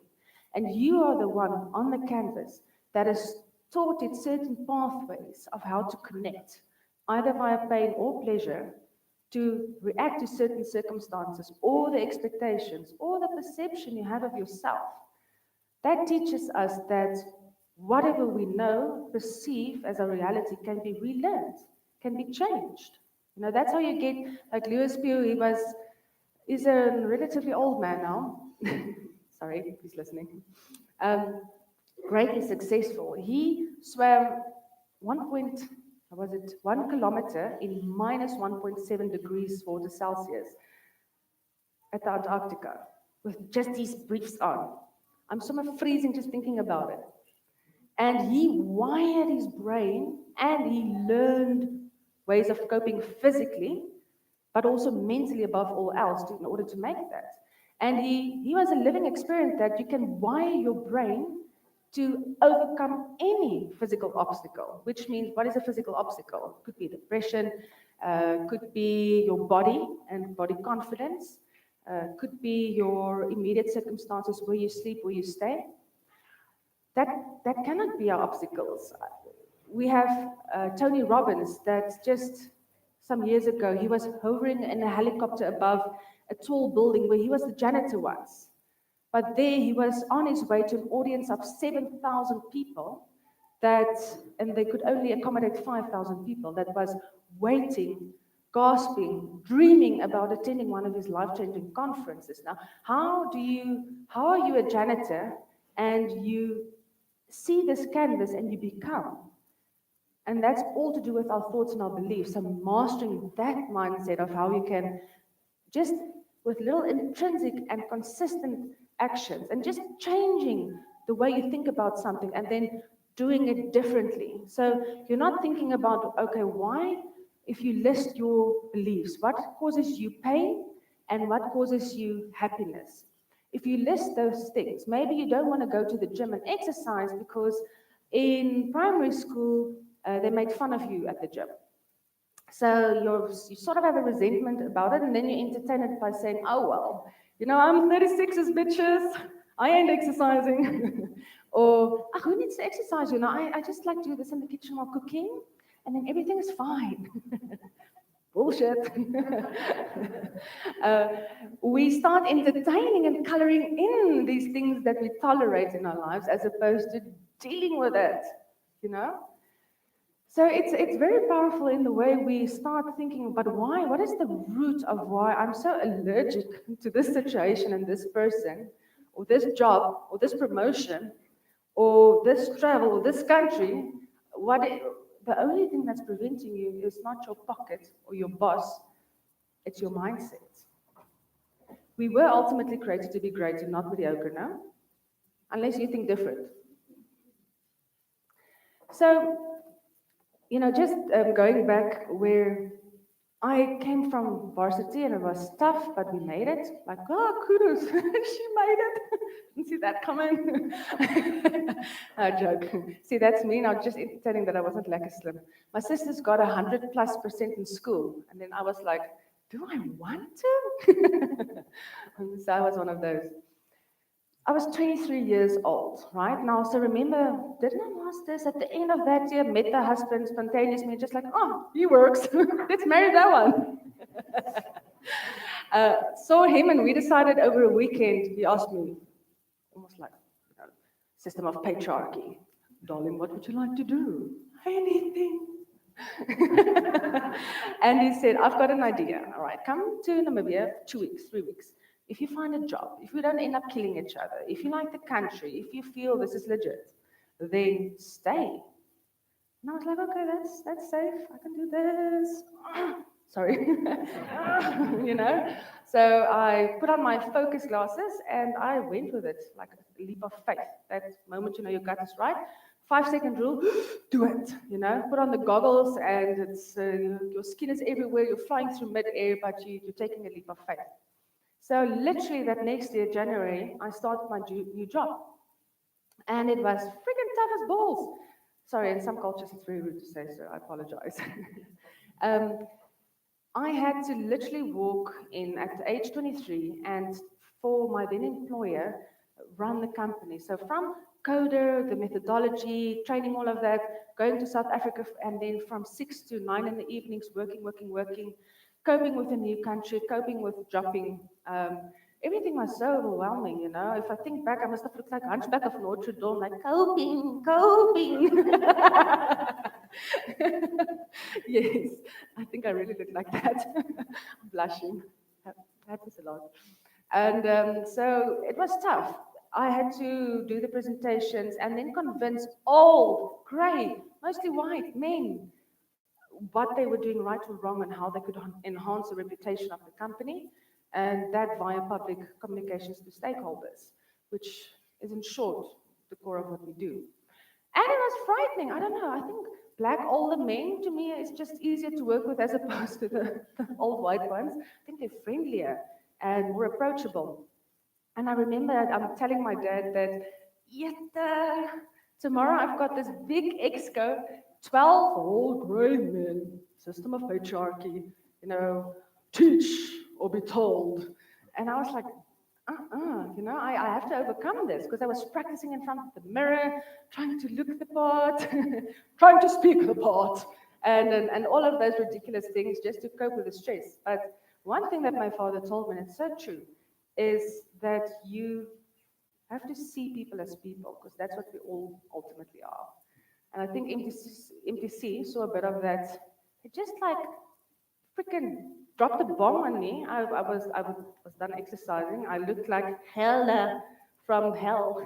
And you are the one on the canvas that has taught it certain pathways of how to connect, either via pain or pleasure, to react to certain circumstances or the expectations or the perception you have of yourself. That teaches us that whatever we know, perceive as a reality can be relearned, can be changed. You know, that's how you get, like Lewis Pugh, he's a relatively old man now. Sorry if he's listening. Greatly successful. He swam 1 kilometer in minus 1.7 degrees water Celsius at the Antarctica with just these briefs on. I'm somewhat freezing just thinking about it. And he wired his brain and he learned ways of coping physically, but also mentally above all else in order to make that. And he was a living experience that you can wire your brain to overcome any physical obstacle, which means what is a physical obstacle? Could be depression, could be your body and body confidence, could be your immediate circumstances, where you sleep, where you stay. That cannot be our obstacles. We have Tony Robbins that just some years ago, he was hovering in a helicopter above a tall building where he was the janitor once. But there he was on his way to an audience of 7,000 people and they could only accommodate 5,000 people, that was waiting, gasping, dreaming about attending one of his life-changing conferences. Now, how are you a janitor and you see this canvas and you become? And that's all to do with our thoughts and our beliefs. So mastering that mindset of how you can just with little intrinsic and consistent actions and just changing the way you think about something and then doing it differently. So you're not thinking about, okay, why, if you list your beliefs, what causes you pain and what causes you happiness? If you list those things, maybe you don't want to go to the gym and exercise because in primary school, they made fun of you at the gym. So you sort of have a resentment about it, and then you entertain it by saying, oh, well, you know, I'm 36's bitches, I ain't exercising. Or, who needs to exercise? You know, I just like to do this in the kitchen while cooking, and then everything is fine. Bullshit. We start entertaining and coloring in these things that we tolerate in our lives as opposed to dealing with it, you know? So it's very powerful in the way we start thinking, but why? What is the root of why I'm so allergic to this situation and this person? or this job, or this promotion, or this travel, or this country, the only thing that's preventing you is not your pocket or your boss, it's your mindset. We were ultimately created to be great and not mediocre, no? Unless you think different. So, just going back where I came from varsity and it was tough, but we made it. Like, oh, kudos, she made it. Didn't see that coming. No joke. See, that's me now, just entertaining that I wasn't lekker slim. My sisters got 100+% in school, and then I was like, do I want to? So I was one of those. I was 23 years old, right? Now, so remember, did my master's at the end of that year, met the husband spontaneously, just like, oh, he works. Let's marry that one. Saw him, and we decided over a weekend, he asked me, almost like, system of patriarchy. Darling, what would you like to do? Anything. And he said, I've got an idea. All right, come to Namibia, 2 weeks, 3 weeks. If you find a job, if we don't end up killing each other, if you like the country, if you feel this is legit, then stay. And I was like, okay, that's safe. I can do this. Sorry. So I put on my focus glasses and I went with it like a leap of faith. That moment, your gut is right. 5-second rule, do it, put on the goggles and it's your skin is everywhere, you're flying through mid-air, but you're taking a leap of faith. So literally that next year, January, I started my new job. And it was freaking tough as balls. Sorry, in some cultures it's very rude to say so, I apologize. I had to literally walk in at age 23 and for my then employer, run the company. So from coder, the methodology, training, all of that, going to South Africa, and then from 6 to 9 in the evenings, working, coping with a new country, coping with dropping. Everything was so overwhelming, If I think back, I must have looked like Hunchback of Notre Dame, like coping. Yes, I think I really look like that. I'm blushing. That happens a lot. And so it was tough. I had to do the presentations and then convince old, grey, mostly white men what they were doing right or wrong and how they could enhance the reputation of the company, and that via public communications to stakeholders, which is in short the core of what we do. And it was frightening. I don't know. I think black older men to me is just easier to work with as opposed to the old white ones. I think they're friendlier and more approachable. And I remember I'm telling my dad that, tomorrow I've got this big exco, 12 old grey men, system of patriarchy, teach or be told. And I was like, I have to overcome this because I was practicing in front of the mirror, trying to look the part, trying to speak the part, and all of those ridiculous things just to cope with the stress. But one thing that my father told me, and it's so true, is that you have to see people as people because that's what we all ultimately are. And I think MTC saw a bit of that. It just like freaking dropped a bomb on me. I was done exercising. I looked like hella from hell.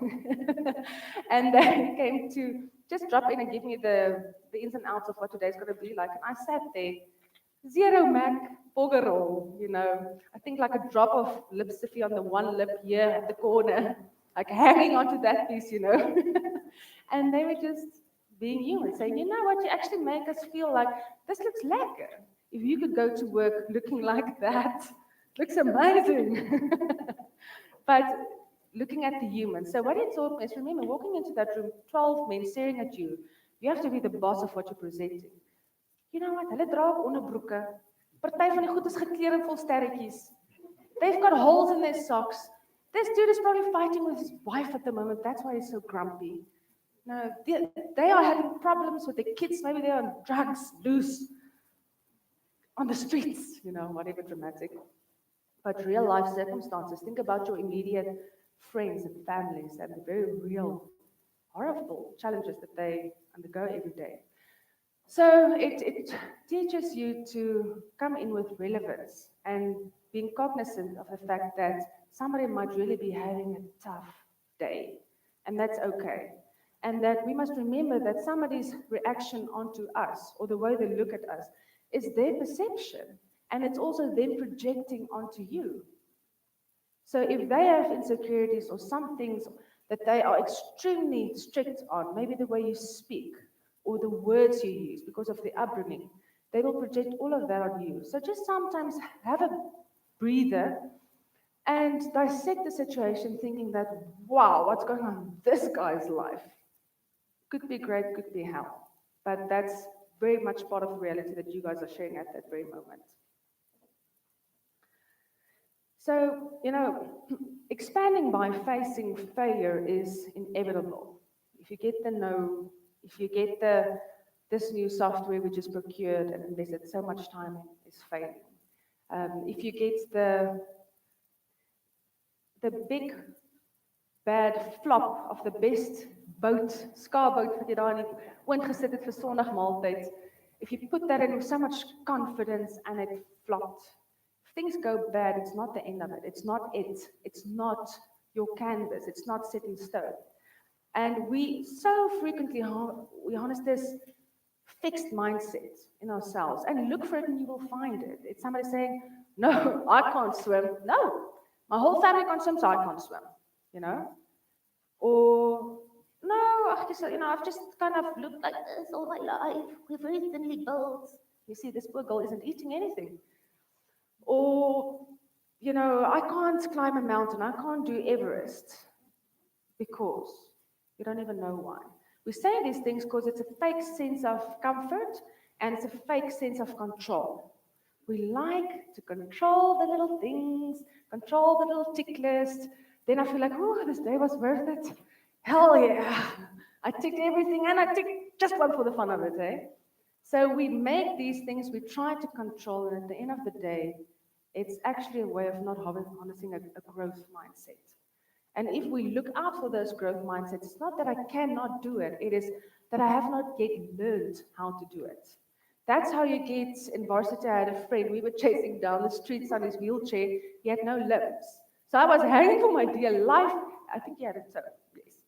And they came to just drop in and give me the ins and outs of what today's going to be like. And I sat there, zero Mac, Bogerol, I think like a drop of lipstick on the one lip here at the corner, like hanging onto that piece, And they were just being human, saying, you know what, you actually make us feel like this looks lekker. If you could go to work looking like that, looks amazing. But looking at the human. So what he taught me is, remember, walking into that room, 12 men staring at you, you have to be the boss of what you're presenting. You know what, hulle dra op onderbroeke. Party van die goed is gekleed in vol sterretjies. They've got holes in their socks. This dude is probably fighting with his wife at the moment. That's why he's so grumpy. No, they are having problems with their kids. Maybe they're on drugs, loose, on the streets, whatever dramatic. But real life circumstances, think about your immediate friends and families and the very real, horrible challenges that they undergo every day. So it teaches you to come in with relevance and being cognizant of the fact that somebody might really be having a tough day, and that's okay. And that we must remember that somebody's reaction onto us, or the way they look at us, is their perception, and it's also them projecting onto you. So if they have insecurities or some things that they are extremely strict on, maybe the way you speak or the words you use because of the upbringing, they will project all of that on you. So just sometimes have a breather and dissect the situation thinking that, wow, what's going on in this guy's life? Could be great, could be hell. But that's very much part of the reality that you guys are sharing at that very moment. So, expanding by facing failure is inevitable. If you get the no, if you get this new software which is procured and invested so much time in is failing. If you get the big bad flop of the best boat, skaapboot wat jy daar in die oond gesit het vir Sondagmaaltyd, if you put that in with so much confidence and it flopped, if things go bad, it's not the end of it. It's not it. It's not your canvas. It's not set in stone. And we so frequently we harness this fixed mindset in ourselves, and look for it and you will find it. It's somebody saying, no, I can't swim. No, my whole family can't swim, so I can't swim. Or no, I've just kind of looked like this all my life. We're very thinly built. You see, this poor girl isn't eating anything. Or, I can't climb a mountain. I can't do Everest because you don't even know why. We say these things because it's a fake sense of comfort and it's a fake sense of control. We like to control the little things, control the little tick list. Then I feel like, oh, this day was worth it. Hell yeah. I ticked everything and I ticked just one for the fun of it, eh? So we make these things, we try to control, and at the end of the day, it's actually a way of not harnessing a growth mindset. And if we look out for those growth mindsets, it's not that I cannot do it, it is that I have not yet learned how to do it. That's how you get, in varsity, I had a friend, we were chasing down the streets on his wheelchair, he had no limbs. So I was hanging for my dear life, I think he had it too, yes.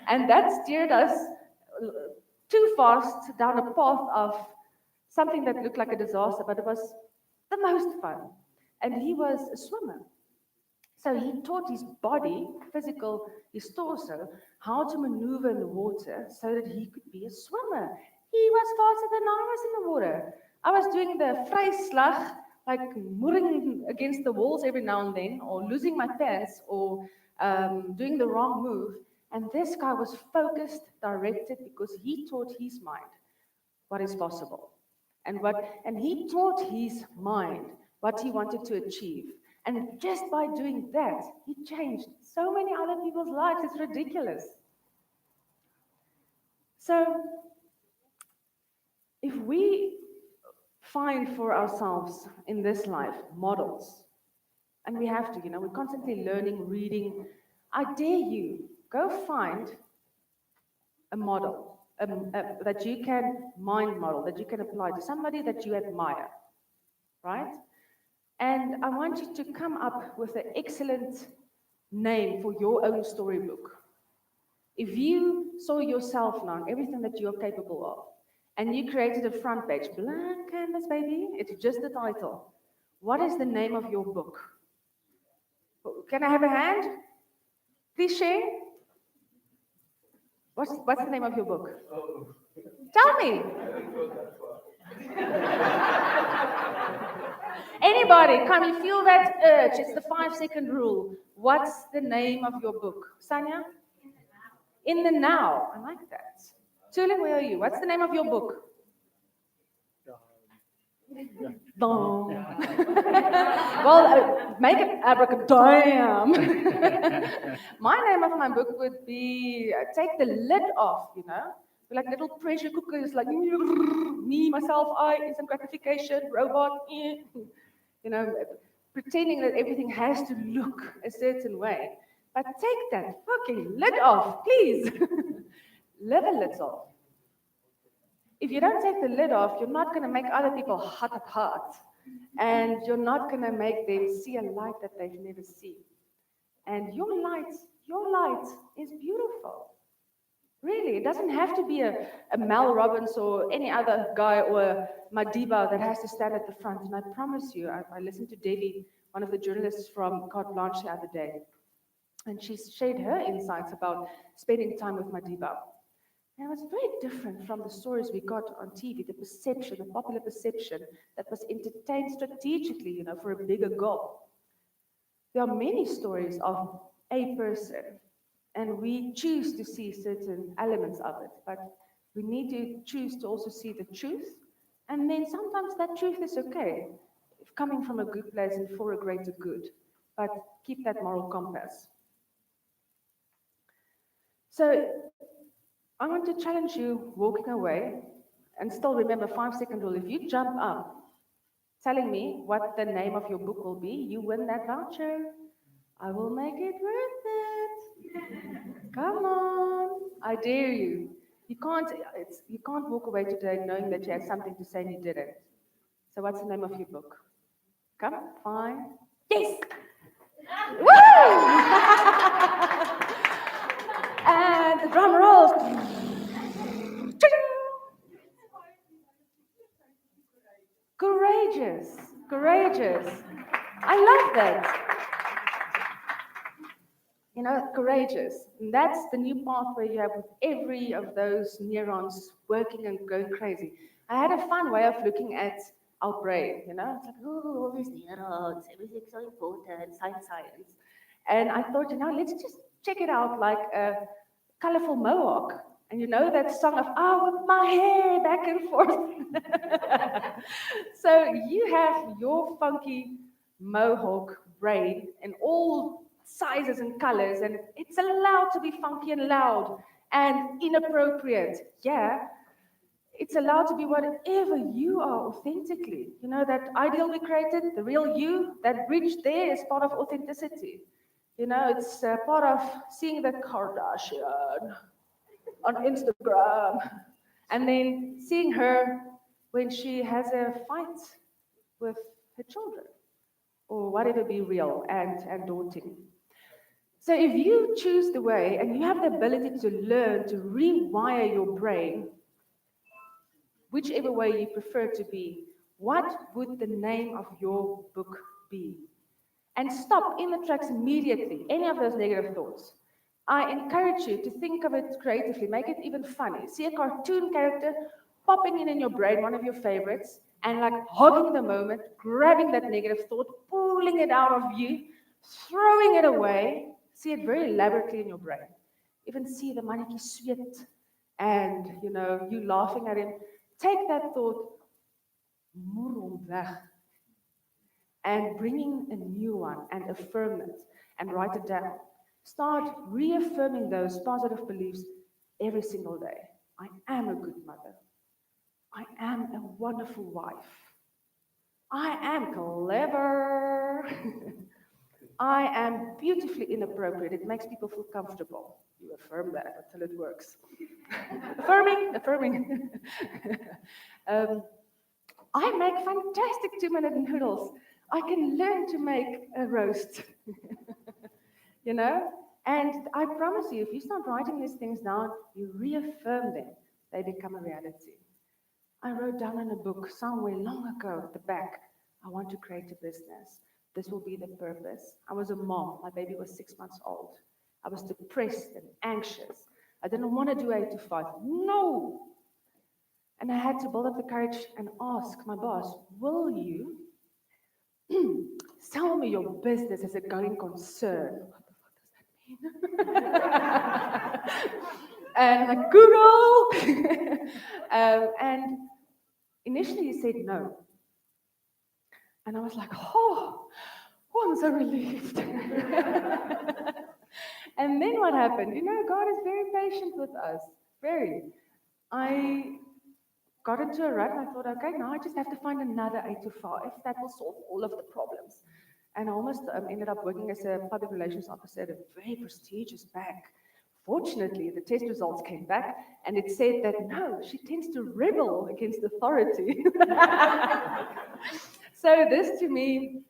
And that steered us too fast down a path of something that looked like a disaster, but it was the most fun. And he was a swimmer. So he taught his body, his torso, how to maneuver in the water so that he could be a swimmer. He was faster than I was in the water. I was doing the vryslag, like mooring against the walls every now and then, or losing my pants, or doing the wrong move. And this guy was focused, directed, because he taught his mind what is possible. And he taught his mind what he wanted to achieve. And just by doing that, he changed so many other people's lives. It's ridiculous. So, if we find for ourselves in this life models, and we have to, we're constantly learning, reading, I dare you, go find a model that you can mind model, that you can apply to somebody that you admire, right? And I want you to come up with an excellent name for your own storybook. If you saw yourself now, everything that you're capable of, and you created a front page, blank canvas, baby, it's just the title. What is the name of your book? Can I have a hand? Please share. What's the name of your book? Tell me. Anybody, come, you feel that urge. It's the 5-second rule. What's the name of your book? Sanya? In the Now. I like that. Tulin, where are you? What's the name of your book? Well, make it abracadabra. My name of my book would be Take the Lid Off, Like little pressure cookers, like me, myself, I, instant gratification, robot, pretending that everything has to look a certain way. But take that fucking lid off, please. Live a little. If you don't take the lid off, you're not going to make other people hot apart. And you're not going to make them see a light that they've never seen. And your light is beautiful. Really, it doesn't have to be a Mel Robbins or any other guy or a Madiba that has to stand at the front. And I promise you, I listened to Debbie, one of the journalists from Carte Blanche the other day, and she shared her insights about spending time with Madiba. And it was very different from the stories we got on TV, the perception, the popular perception that was entertained strategically, you know, for a bigger goal. There are many stories of a person, and we choose to see certain elements of it, but we need to choose to also see the truth, and then sometimes that truth is okay, if coming from a good place and for a greater good, but keep that moral compass. So I want to challenge you walking away, and still remember 5-second rule. If you jump up telling me what the name of your book will be, you win that voucher. I will make it worth it. Come on, I dare you. You can't walk away today knowing that you had something to say and you didn't. So what's the name of your book? Come, 5. Yes! Woo! And the drum rolls. Courageous, courageous. I love that. You know, courageous. And that's the new pathway you have with every of those neurons working and going crazy. I had a fun way of looking at our brain, you know, it's like, oh, all these neurons, everything's so important, science. And I thought, you know, let's just check it out like a colorful mohawk. And you know that song of, oh, with my hair back and forth. So you have your funky mohawk brain in all sizes and colors, and it's allowed to be funky and loud and inappropriate. Yeah, it's allowed to be whatever you are authentically. You know, that ideal we created, the real you, that bridge there is part of authenticity. You know, it's part of seeing the Kardashian on Instagram, and then seeing her when she has a fight with her children, or whatever be real and daunting. So if you choose the way and you have the ability to learn to rewire your brain, whichever way you prefer to be, what would the name of your book be? And stop in the tracks immediately, any of those negative thoughts. I encourage you to think of it creatively, make it even funny. See a cartoon character popping in your brain, one of your favorites, and like hogging the moment, grabbing that negative thought, pulling it out of you, throwing it away. See it very elaborately in your brain. Even see the mannetjie sweet and, you know, you laughing at him. Take that thought, moer hom weg, and bringing a new one and affirm it and write it down. Start reaffirming those positive beliefs every single day. I am a good mother. I am a wonderful wife. I am clever. I am beautifully inappropriate. It makes people feel comfortable. You affirm that until it works. Affirming. I make fantastic 2-minute noodles. I can learn to make a roast. You know? And I promise you, if you start writing these things down, you reaffirm them, they become a reality. I wrote down in a book somewhere long ago at the back, I want to create a business. This will be the purpose. I was a mom. My baby was 6 months old. I was depressed and anxious. I didn't want to do 8 to 5. No! And I had to build up the courage and ask my boss, will you sell me your business as a going concern? What the fuck does that mean? And like, Google! And initially he said no. And I was like, oh, I'm so relieved. And then what happened? You know, God is very patient with us. Very. I got into a rut and I thought, okay, now I just have to find another 8 to 5. That will solve all of the problems. And I almost ended up working as a public relations officer at a very prestigious bank. Fortunately, the test results came back and it said that no, she tends to rebel against authority. So So this to me,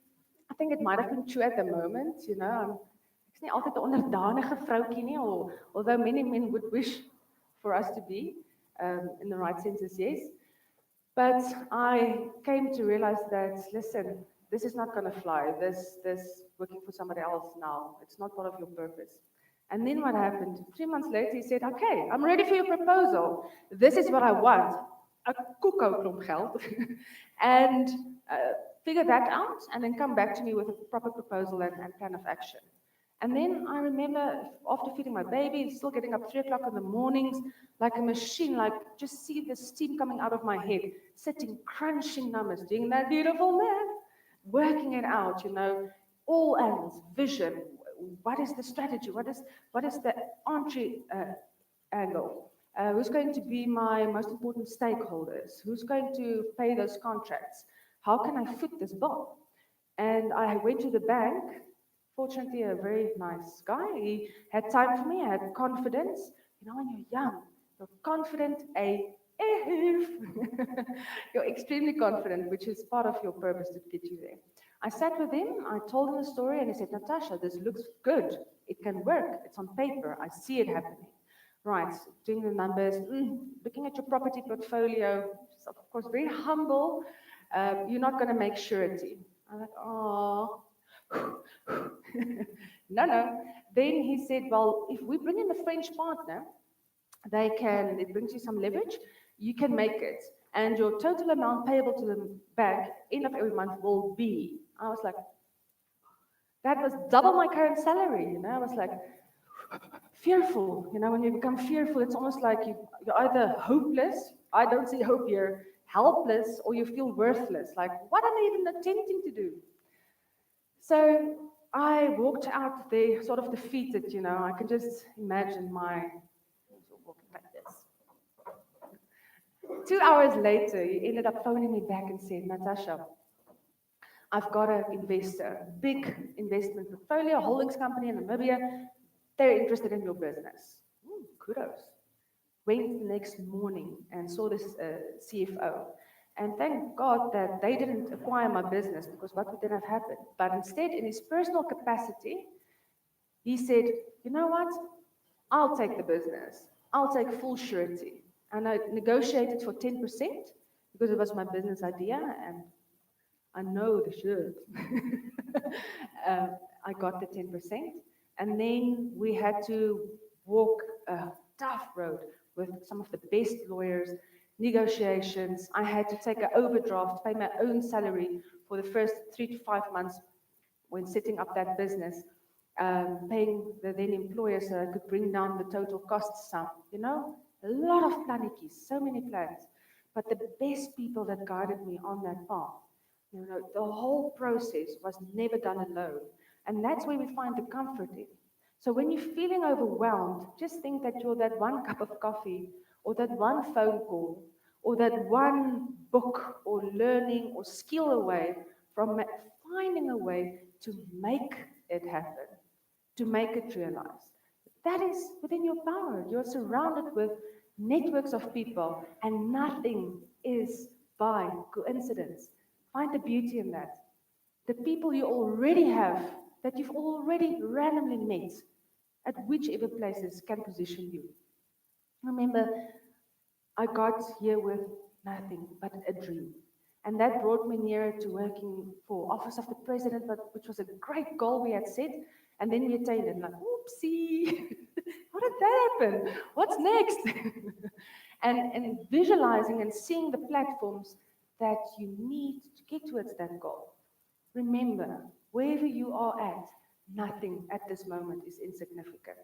I think it might have been true at the moment, you know. Ek's nie altyd 'n onderdanige vroutjie nie, or although many men would wish for us to be, in the right senses, yes. But I came to realize that, listen, this is not going to fly. This working for somebody else now, it's not part of your purpose. And then what happened? 3 months later, he said, okay, I'm ready for your proposal. This is what I want. A koekoutklomp geld. And figure that out, and then come back to me with a proper proposal and plan of action. And then I remember after feeding my baby, still getting up 3 o'clock in the mornings, like a machine, like just see the steam coming out of my head, sitting, crunching numbers, doing that beautiful math, working it out, you know, all angles, vision. What is the strategy? What is the entry angle? Who's going to be my most important stakeholders? Who's going to pay those contracts? How can I foot this bill? And I went to the bank. Fortunately, a very nice guy. He had time for me. I had confidence. You know, when you're young, you're confident AF. You're extremely confident, which is part of your purpose to get you there. I sat with him. I told him the story, and he said, Natasja, this looks good. It can work. It's on paper. I see it happening. Right, doing the numbers, looking at your property portfolio, of course, very humble. You're not going to make surety. I'm like, oh. No. Then he said, well, if we bring in a French partner, it brings you some leverage, you can make it. And your total amount payable to the bank end of every month will be. I was like, that was double my current salary, you know. I was like, fearful, you know, when you become fearful, it's almost like you're either hopeless, I don't see hope here, helpless, or you feel worthless, like, what am I even attempting to do? So I walked out there sort of defeated, you know. I can just imagine walking like this. 2 hours later, he ended up phoning me back and said, Natasja, I've got an investor, big investment portfolio, holdings company in Namibia. They're interested in your business. Kudos. Went the next morning and saw this CFO. And thank God that they didn't acquire my business, because what would then have happened? But instead, in his personal capacity, he said, you know what? I'll take the business. I'll take full surety. And I negotiated for 10% because it was my business idea, and I know the shirt. I got the 10%. And then we had to walk a tough road with some of the best lawyers, negotiations. I had to take an overdraft, pay my own salary for the first 3 to 5 months when setting up that business, paying the then employer so I could bring down the total cost sum. You know, a lot of plannetjies, so many plans. But the best people that guided me on that path, you know, the whole process was never done alone. And that's where we find the comfort in. So when you're feeling overwhelmed, just think that you're that one cup of coffee, or that one phone call, or that one book, or learning, or skill away from finding a way to make it happen, to make it realize. That is within your power. You're surrounded with networks of people, and nothing is by coincidence. Find the beauty in that. The people you already have, that you've already randomly met, at whichever places can position you. Remember, I got here with nothing but a dream. And that brought me nearer to working for Office of the President, which was a great goal we had set. And then we attained it. Like, oopsie, how did that happen? What's next? and visualizing and seeing the platforms that you need to get towards that goal. Remember, wherever you are at, nothing at this moment is insignificant.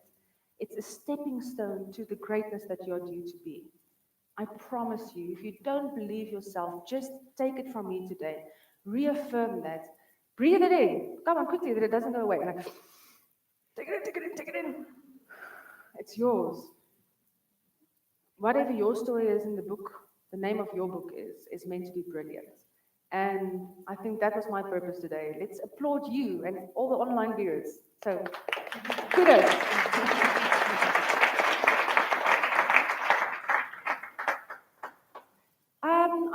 It's a stepping stone to the greatness that you're due to be. I promise you, if you don't believe yourself, just take it from me today. Reaffirm that. Breathe it in. Come on, quickly, that it doesn't go away. Like, take it in, take it in, take it in. It's yours. Whatever your story is in the book, the name of your book is meant to be brilliant. And I think that was my purpose today. Let's applaud you and all the online viewers. So, kudos.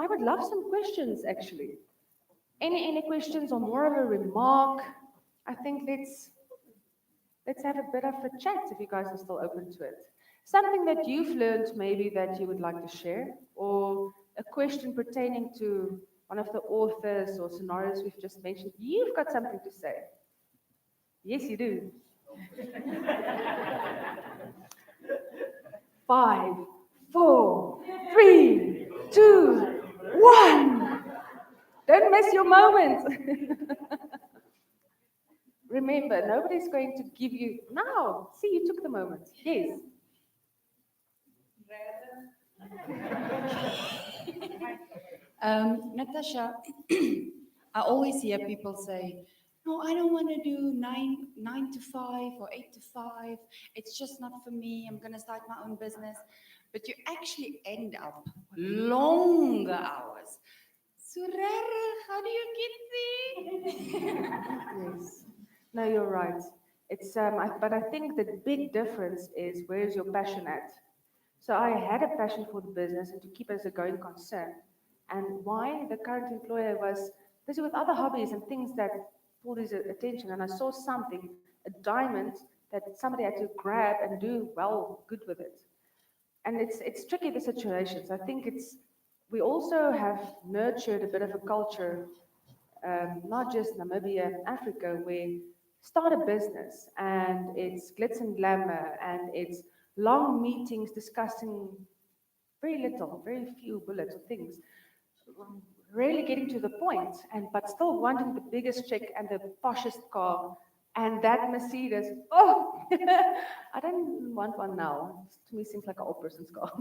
I would love some questions, actually. Any questions or more of a remark? I think let's have a bit of a chat if you guys are still open to it. Something that you've learned maybe that you would like to share, or a question pertaining to one of the authors or scenarios we've just mentioned. You've got something to say. Yes, you do. 5, 4, 3, 2, 1. Don't miss your moment. Remember, nobody's going to give you. No, see, you took the moment. Yes. Natasja, I always hear people say, no, I don't want to do nine to 5 or 8 to 5. It's just not for me. I'm going to start my own business. But you actually end up longer hours. So rare, how do you get there? Yes. No, you're right. It's but I think the big difference is where's your passion at. So I had a passion for the business and to keep it as a going concern. And why? The current employer was busy with other hobbies and things that pulled his attention. And I saw something, a diamond that somebody had to grab and do well, good with it. And it's tricky, the situations. I think we also have nurtured a bit of a culture, not just Namibia and Africa, where start a business and it's glitz and glamour and it's long meetings discussing very little, very few bullets or things, really getting to the point, and but still wanting the biggest check and the poshest car and that Mercedes. Oh, I don't want one now. To me, seems like an old person's car.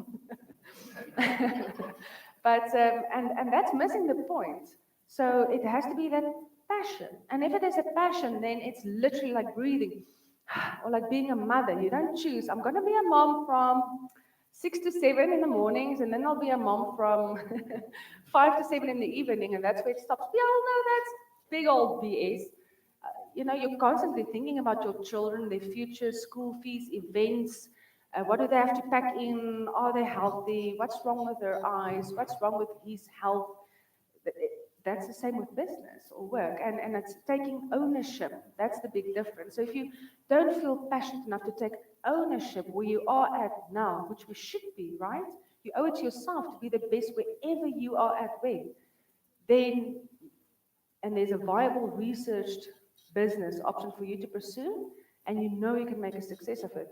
But and that's missing the point. So it has to be that passion. And if it is a passion, then it's literally like breathing or like being a mother. You don't choose. I'm going to be a mom from 6 to 7 in the mornings, and then I'll be a mom from 5 to 7 in the evening, and that's where it stops. We all know that's big old BS. You're constantly thinking about your children, their future, school fees, events. What do they have to pack in? Are they healthy? What's wrong with their eyes? What's wrong with his health? That's the same with business or work, and it's taking ownership. That's the big difference. So if you don't feel passionate enough to take ownership where you are at now, which we should be, right? You owe it to yourself to be the best wherever you are at when. Then, and there's a viable researched business option for you to pursue, and you know you can make a success of it,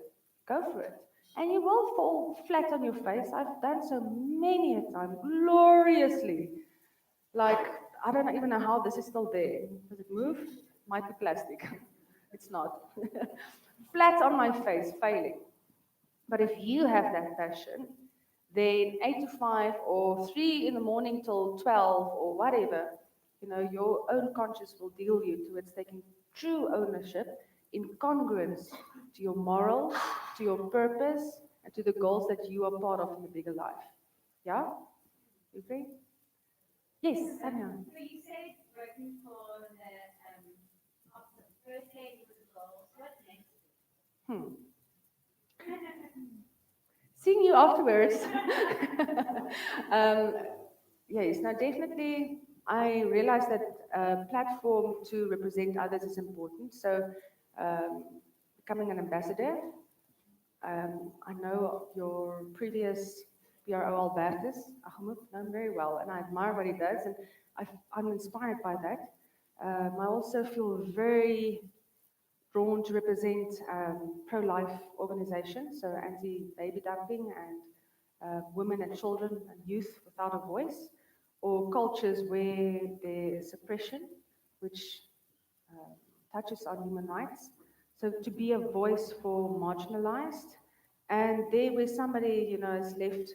go for it. And you will fall flat on your face. I've done so many a time, gloriously. Like, I don't even know how this is still there. Does it move? Might be plastic. It's not. Flat on my face, failing. But if you have that passion, then 8 to 5 or 3 in the morning till 12 or whatever, your own conscience will deal you towards taking true ownership in congruence to your morals, to your purpose, and to the goals that you are part of in the bigger life. Yeah? You agree? Yes, Sanya. So you said working for the first lady with the goals. What next? Seeing you afterwards. Yes, now definitely I realized that a platform to represent others is important. So becoming an ambassador. I know your previous PRO Albertus, Ahmed, know him very well, and I admire what he does, and I'm inspired by that. I also feel very drawn to represent pro-life organizations, so anti-baby dumping and women and children and youth without a voice, or cultures where there is suppression, which touches on human rights. So to be a voice for marginalized, and there where somebody, is left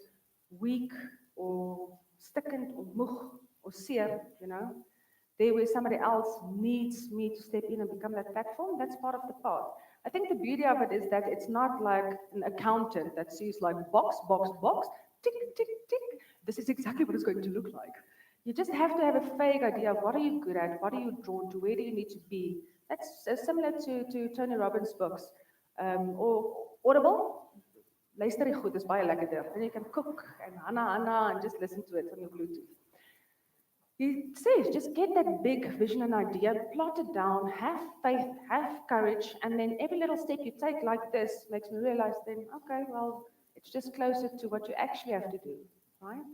weak or stickend or moeg or seer, there where somebody else needs me to step in and become that platform, that's part of the path. I think the beauty of it is that it's not like an accountant that sees like box, box, box, tick, tick, tick. This is exactly what it's going to look like. You just have to have a vague idea of what are you good at, what are you drawn to, where do you need to be. That's similar to Tony Robbins' books. Or Audible, luister jy goed, is baie lekker ding. And you can cook and Anna and just listen to it on your Bluetooth. He says, just get that big vision and idea, plot it down, have faith, have courage, and then every little step you take like this makes me realize then, okay, well, it's just closer to what you actually have to do, right?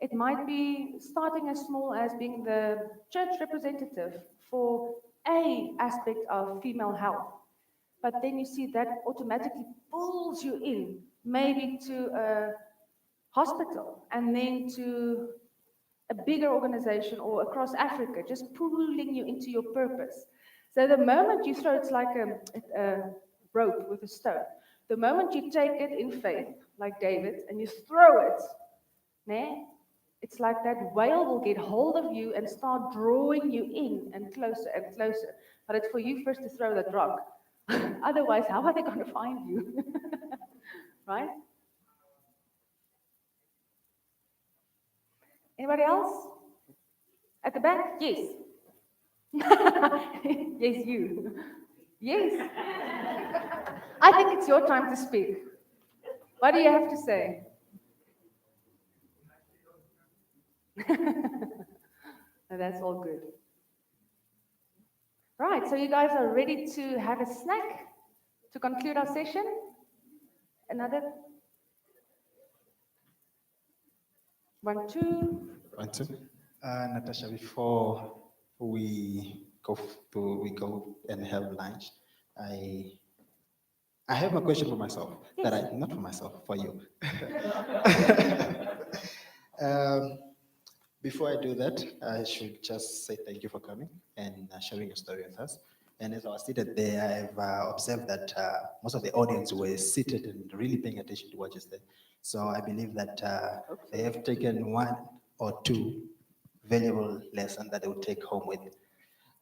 It might be starting as small as being the church representative for a aspect of female health. But then you see that automatically pulls you in, maybe to a hospital and then to a bigger organization or across Africa, just pulling you into your purpose. So the moment you throw, it's like a rope with a stone. The moment you take it in faith, like David, and you throw it, né, it's like that whale will get hold of you and start drawing you in and closer. But it's for you first to throw that rock. Otherwise, how are they going to find you? Right? Anybody else? At the back? Yes. Yes, you. Yes. I think it's your time to speak. What do you have to say? No, that's all good. Right, so you guys are ready to have a snack to conclude our session? Another? 1, 2. 1, 2. Natasha, before we go and have lunch, I have a question for myself. Yes. Not for myself, for you. Before I do that, I should just say thank you for coming and sharing your story with us. And as I was seated there, I've observed that most of the audience were seated and really paying attention to what you said. So I believe that they have taken 1 or 2 valuable lessons that they will take home with.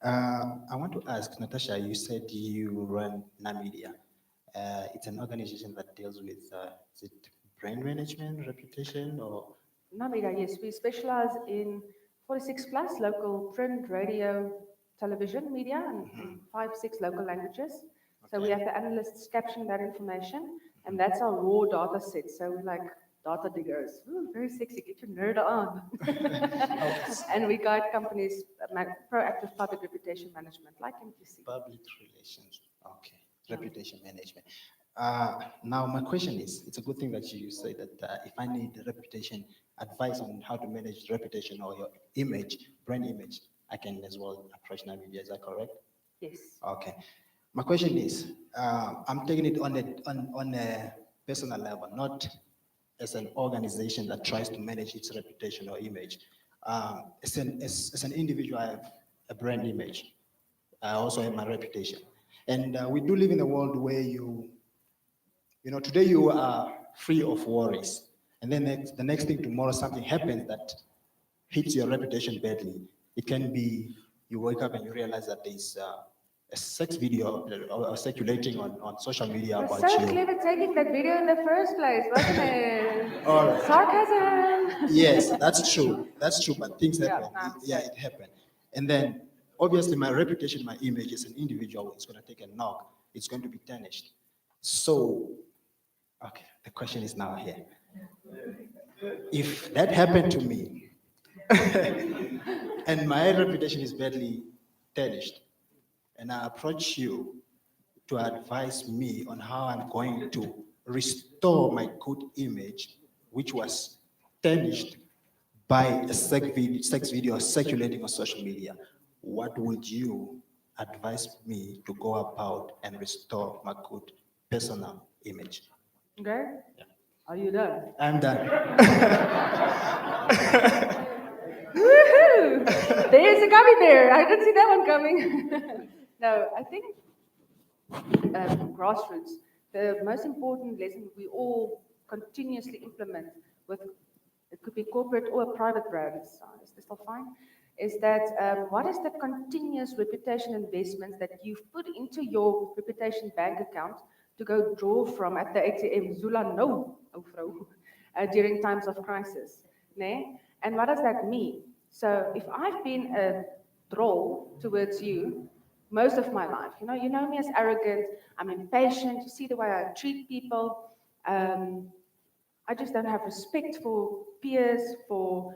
I want to ask, Natasha, you said you run Namidia. It's an organization that deals with, is it brand management, reputation, or? Namida, yes, we specialize in 46 plus local print, radio, television media, and 5, 6 local languages. So we have the analysts capturing that information, and that's our raw data set. So we're like data diggers. Ooh, very sexy, get your nerd on. And we guide companies, proactive public reputation management, like MTC. Public relations, okay. Reputation management. Now my question is, it's a good thing that you say that if I need reputation advice on how to manage reputation or your image, brand image, I can as well approach Namibia. Is that correct? Yes. Okay. My question is, I'm taking it on a personal level, not as an organization that tries to manage its reputation or image. As an individual, I have a brand image. I also have my reputation. And we do live in a world where today you are free of worries. And then the next thing tomorrow, something happens that hits your reputation badly. It can be you wake up and you realize that there's a sex video circulating on social media about So you. clever taking that video in the first place, wasn't it? All right. Sarcasm. Yes, that's true. That's true, but things happen. Yeah, It happened. And then, obviously, my reputation, my image as an individual is going to take a knock. It's going to be tarnished. So, okay, the question is now here. If that happened to me, and my reputation is badly tarnished, and I approach you to advise me on how I'm going to restore my good image, which was tarnished by a sex video circulating on social media, what would you advise me to go about and restore my good personal image? Okay? Yeah. Are you done? I'm done. Woohoo! There's a gummy bear. I didn't see that one coming. No, I think grassroots, the most important lesson we all continuously implement with, it could be corporate or a private brand, is this still fine? Is that what is the continuous reputation investments that you've put into your reputation bank account to go draw from at the ATM, Zula no, during times of crisis, né? And what does that mean? So if I've been a troll towards you most of my life, you know me as arrogant, I'm impatient, you see the way I treat people, I just don't have respect for peers, for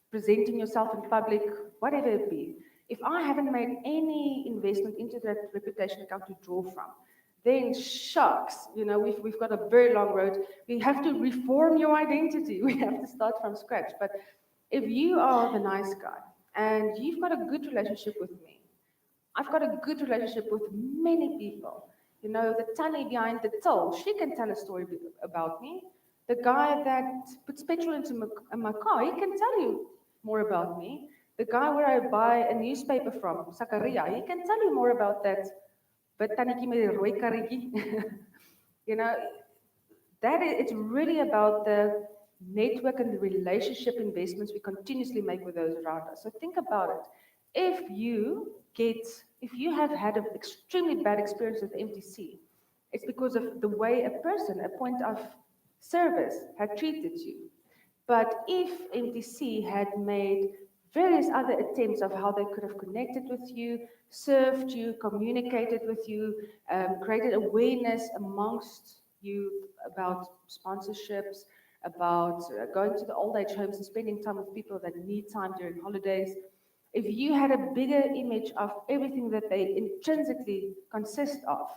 presenting yourself in public, whatever it be. If I haven't made any investment into that reputation account to draw from, then shucks, we've got a very long road. We have to reform your identity. We have to start from scratch. But if you are the nice guy and you've got a good relationship with me, I've got a good relationship with many people. The Tanny behind the till, she can tell a story about me. The guy that puts petrol into my car, he can tell you more about me. The guy where I buy a newspaper from, Sakaria, he can tell you more about that. But tannetjie met die rooi karretjie. It's really about the network and the relationship investments we continuously make with those around us. So think about it. If you have had an extremely bad experience with MTC, it's because of the way a person, a point of service, had treated you. But if MTC had made various other attempts of how they could have connected with you, served you, communicated with you, created awareness amongst you about sponsorships, about going to the old age homes and spending time with people that need time during holidays. If you had a bigger image of everything that they intrinsically consist of,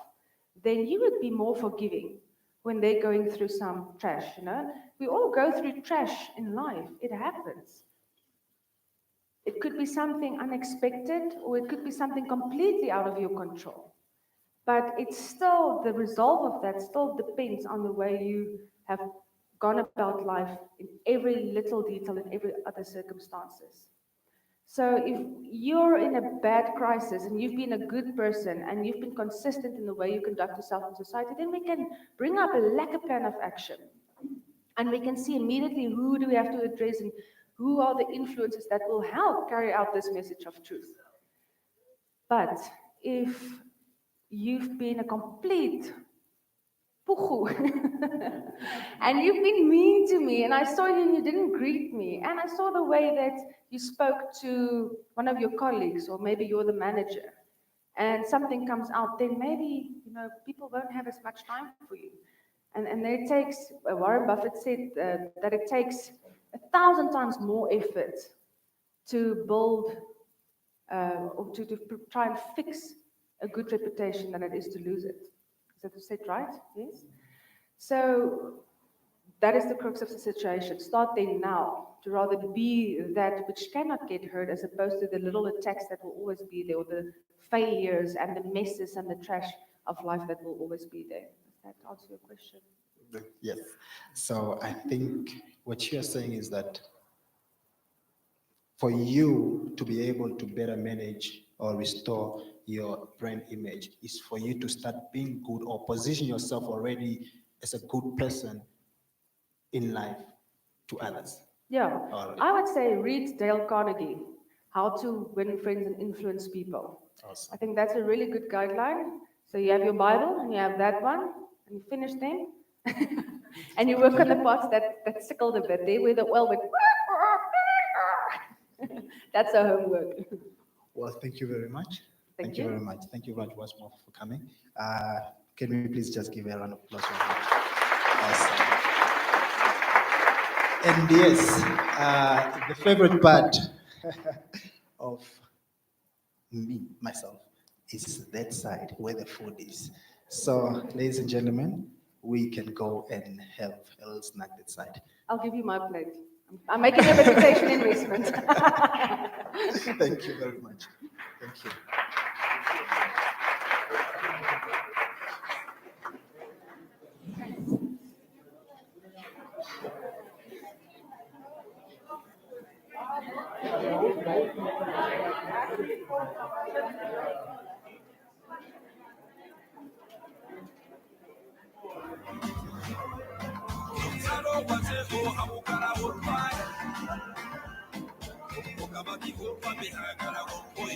then you would be more forgiving when they're going through some trash, We all go through trash in life. It happens. It could be something unexpected, or it could be something completely out of your control. But it's still, the result of that still depends on the way you have gone about life in every little detail, in every other circumstances. So if you're in a bad crisis and you've been a good person and you've been consistent in the way you conduct yourself in society, then we can bring up a lacquer plan of action. And we can see immediately who do we have to address and who are the influences that will help carry out this message of truth. But if you've been a complete puchu and you've been mean to me, and I saw you and you didn't greet me, and I saw the way that you spoke to one of your colleagues, or maybe you're the manager, and something comes out, then maybe people won't have as much time for you. And it takes, Warren Buffett said that it takes 1,000 times more effort to build or to try and fix a good reputation than it is to lose it. Is that said right? Yes? So that is the crux of the situation. Start there now, to rather be that which cannot get hurt, as opposed to the little attacks that will always be there, or the failures and the messes and the trash of life that will always be there. Does that answer your question? Yes. So I think what you're saying is that for you to be able to better manage or restore your brand image is for you to start being good, or position yourself already as a good person in life to others. Yeah, I would say read Dale Carnegie, How to Win Friends and Influence People. Awesome. I think that's a really good guideline. So you have your Bible and you have that one, and you finish them, and you work on the parts that sickled a bit there, where the oil went. That's our homework. Well, thank you very much. Thank you very much. Thank you very much once more for coming. Can we please just give a round of applause for her? Awesome. And yes, the favorite part of myself, is that side where the food is. So, ladies and gentlemen, we can go and have a little snack that side. I'll give you my plate. I'm making a reputation investment. Thank you very much. Thank you.